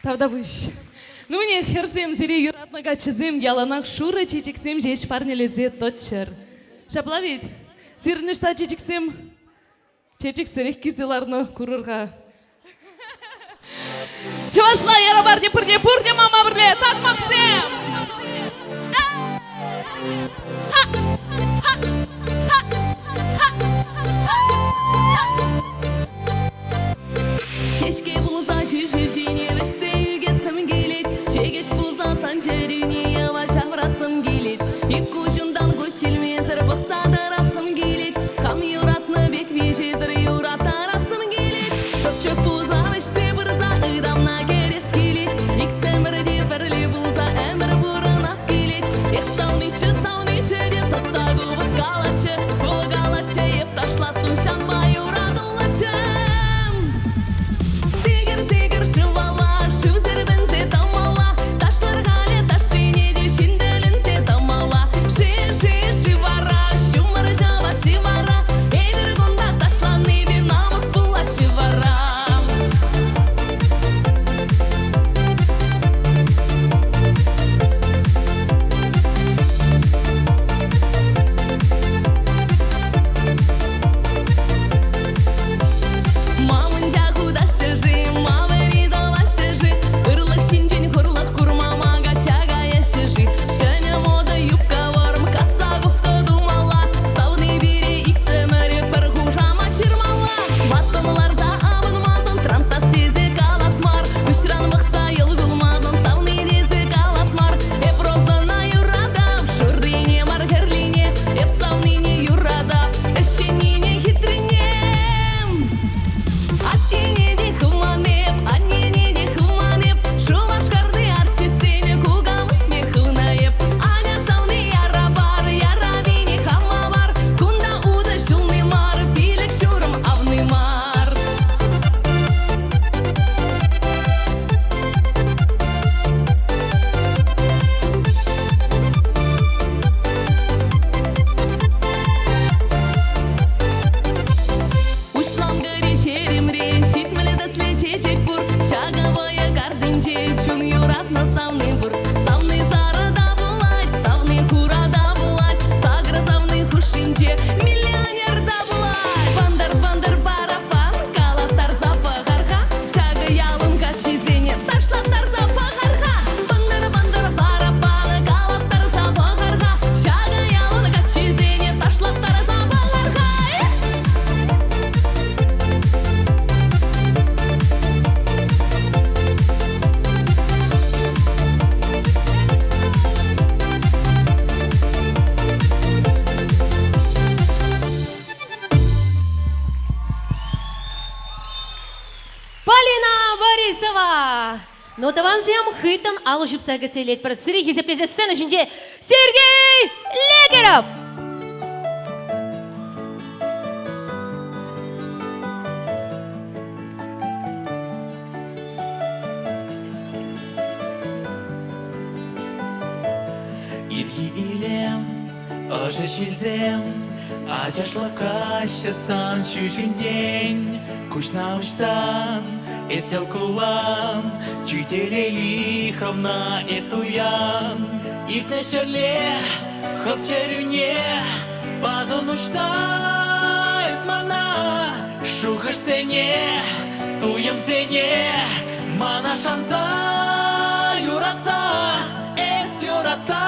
Тавдабыш. Ну мне херсем зире юратнага чизем яланак шура чечексем жеш парнелезе точчер. Шаплавит. Сирнышта чечексем чечексерек кизеларны курырга. Чувашла яра барде пурде мама брле так Максим. Keşke bulsa şişini veşse yügesem gelir. Çegeç bulsa sancarını yavaş avrasım gelir. İlk ucundan koşilmezdir baksa da rasım gelir. Kam yuratını bek vişedir yurata rasım gelir. Çöp bulsa veşse bırza ıdamna keres gelir. İlk semredi ferli bulsa emr burun as gelir. Эх savniçı de tasa guvuz galaçı. Gul galaçı yep taşlattın şanma yuradılacı. Но тавансем хытын алышып сәгітелет бір сірі есеплесе сцена ішінде Сергей Легеров! Ирхи илем, ожи шилзем, ачашлап кашасан шүшін день, кушна ушсан, эсел кулан, чүйтелели хамна эстуян, ифне шерле, хапчерюне, падон ушса эсмана, шухаш сене, туем сене, мана шанса, юраца, эс юраца.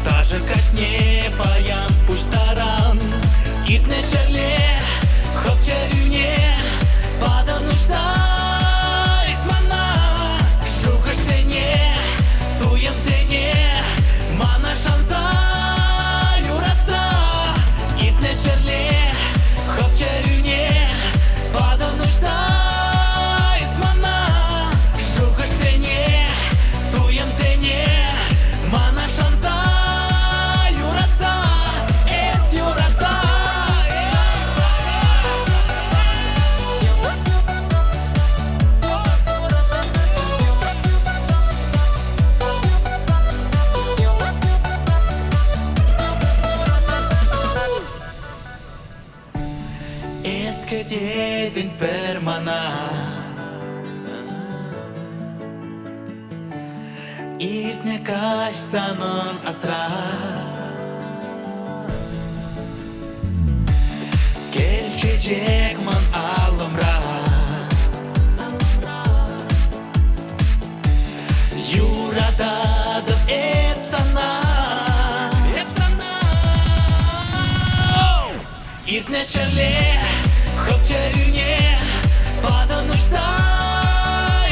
Даже кететін бір мана Иртне кашсанын асра Келчечекмін алымра Юрададым эпсана Иртне шерле Хопчарюне Паданушса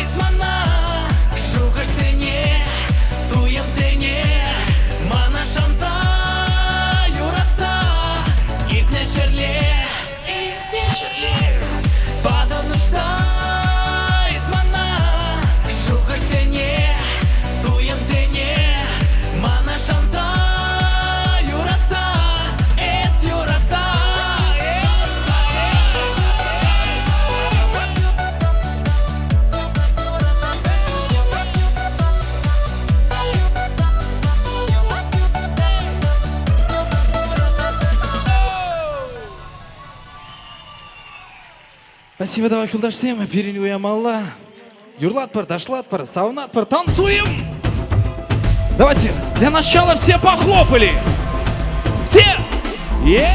Исмана Шухаш сене Туем сене Мана шанса Юратса Иртне шерле Паданушса Исмана Шухаш сене Туем сене Мана шанса Юратса Эс юратса Спасибо, давай, Кулдашсем, перенюем Алла. Юрлатпар, Ташлатпар, Саунатпар, танцуем! Давайте, для начала все похлопали! Все! Веселей!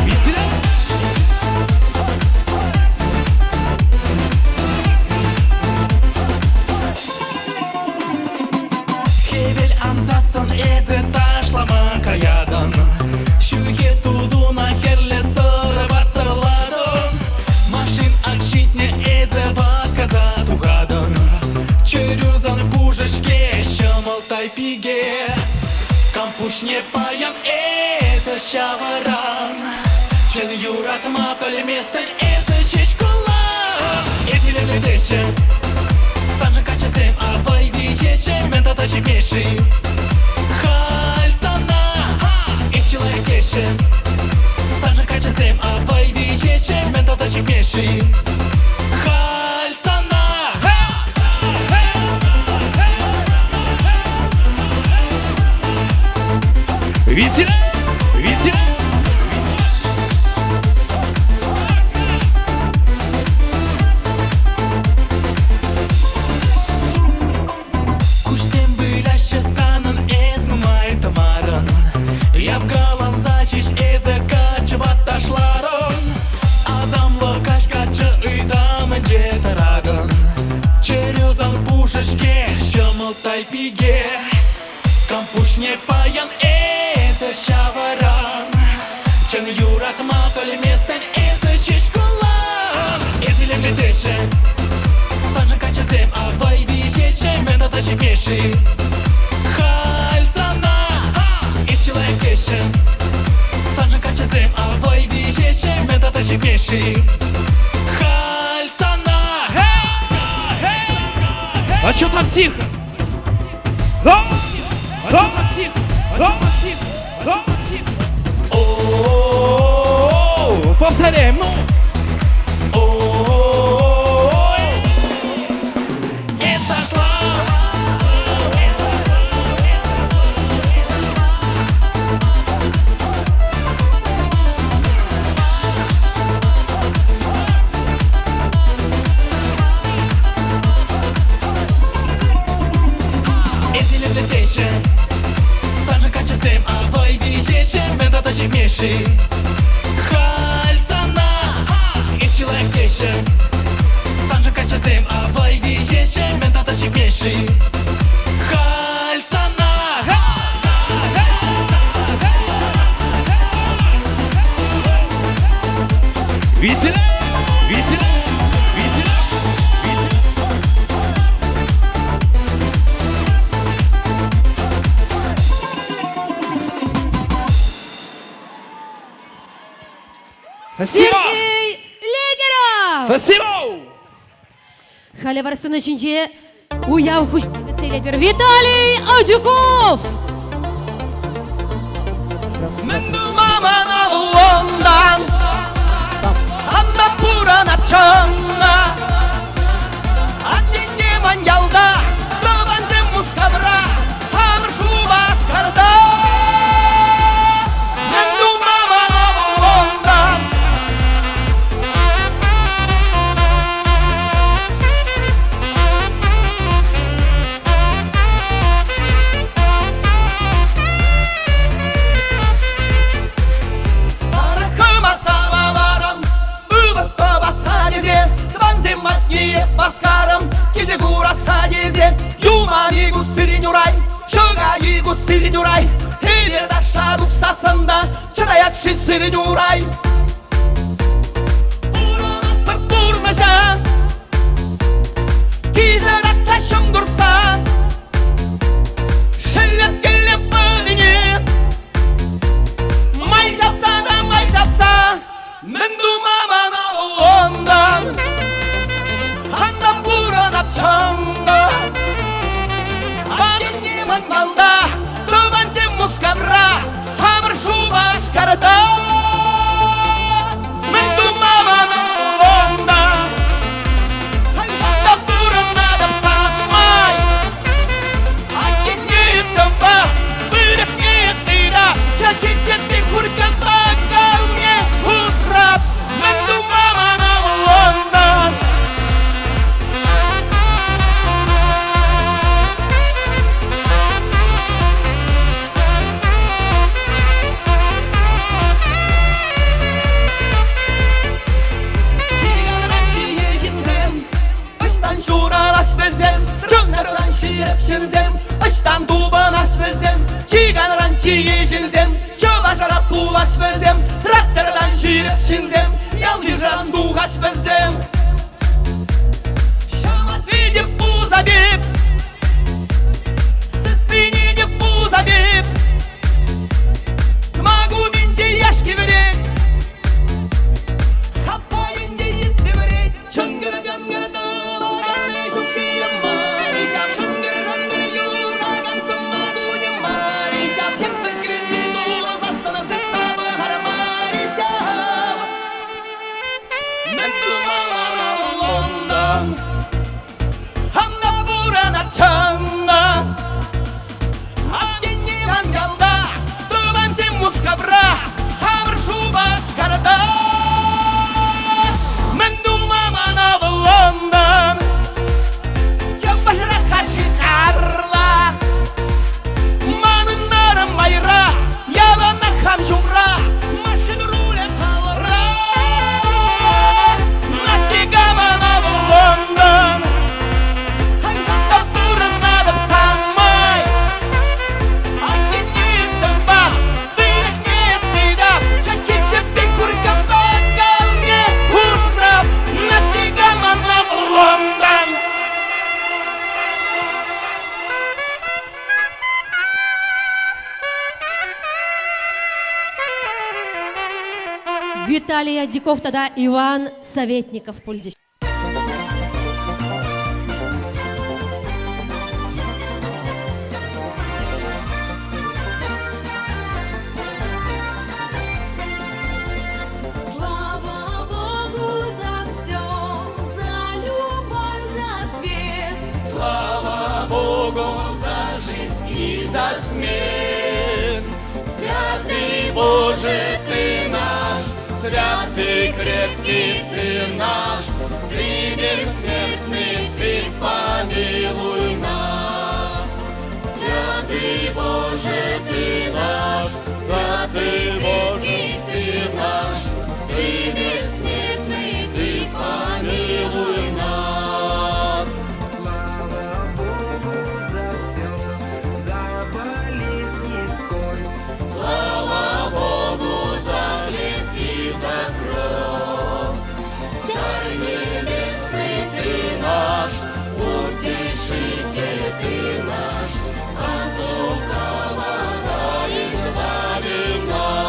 Веселей! Хевел анзасын эзе ташлама каядан Шухе тудуна херле сыры басырладын Машин акшитне эзе басказа туғадын Чөрюзан пужышке шымылтай пиге Кампушне паян эзе шаваран Чен юратма пөлместен эзе шешкулан Эзилемле дешен Сам же качесем, а твои вещи мен татачи меши Хальсана, из человек тешен Сам же качесем, а твои вещи мен татачи меши Хальсана Веселей! Веселей! Кушсем бүйляші санын эз нумай тамарын Япгалан зачиш эзі качы батташларын Азамлы кашкачы ыйдамын жетарагын Черюзан пушышке шымылтай пиге Кампушне паян эзі шаваран Чын юратма пөлместен эзі шешкулан Эзілемле дешен Санжын качесем, а твои вещи мен татачи меши Хальсана, из человек тешен Санжын качесем, а твои вещи мен татачи меши Хальсана А чё так тихо? Да? Да? Да? Да? О-о-о-о-о-о. Повторяем, ну! Санжын качесем, а твои вещи мен татачи меши Хальсана, из человек тешен Санжын качесем, а твои вещи мен татачи меши Хальсана Веселей! Веселей! Веселей! Спасибо! Сергей Легеров! Спасибо! Халі барсын ішінде уяу хұшпеді целепер Виталий Адюков! Маман ауылынан Анда пурана чанна Адденне маньялда Дабанзем басқарым кезек ураса кезде юмани густырин урай чыгаи густырин урай Элер даша дупсасында чыдаят шисырин урай Бурунаттыр бурнаша Кизер атса шым дуртса Шылет келеп бөліне Май жапса да май жапса Мен думаман ондан Анда буранап чаңда Агеннеман балда Тубан сен мускабра Хамыр шубаш карата Мен думаман ондан Анда буранап самай Агеннем тымба Бөліп нетіда Чакететті күркізді кәуне Усрап Мен думаман ондан Чыңардан шиеп шинзем, ыштан тубан аш білзем Чиганран чие шинзем, чыға жарап тулаш білзем Трактордан шиеп шинзем, ялвижан дуғаш білзем Шамат видеп пуза беп, сыстыне деп пуза беп Могу менде яшки берек, хаппайын де етті берек Чыңгыры жангыры дылалғаны шукшием Чаңда Агеннеман галда Тубан сен мускабра Хамыр шубаш карда Мен думаман авылондан Чапашыра қашы қарла Манындарым майра Ялана хам жумра Машин руле қалыра Натигаман авылондан Виталия Диков, тогда Иван Советников, пульдис. Слава Богу за все, за любовь, за свет. Слава Богу за жизнь и за смерть. Святый Боже, Ты наш, святый крепкий Ты наш, Ты бессмертный, Ты помилуй нас. Святый Боже, Ты наш, святый крепкий Ты наш, Ты бессмертный, Ты помилуй нас. Слава Богу за все, за болезни и скорбь. Слава Богу за жизнь и за кровь. Царь небесный Ты наш, утешитель Ты наш, от лукавого избави нас.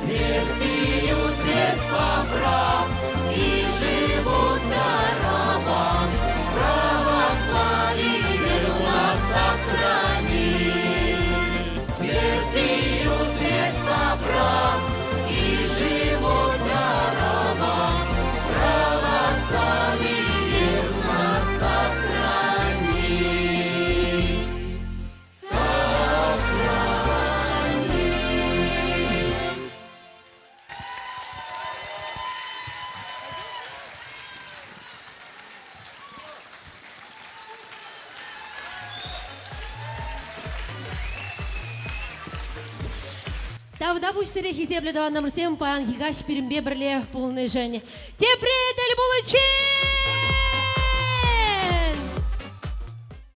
Смертью смерть поправ и живут дарован. Православие веру нас сохрани. Смертью смерть поправ и живут дарован. Православие веру нас сохрани. Тавда буш сире хисепле даван намрсем паян хигаш пиримбе бірле полный жені. Те приятель получи!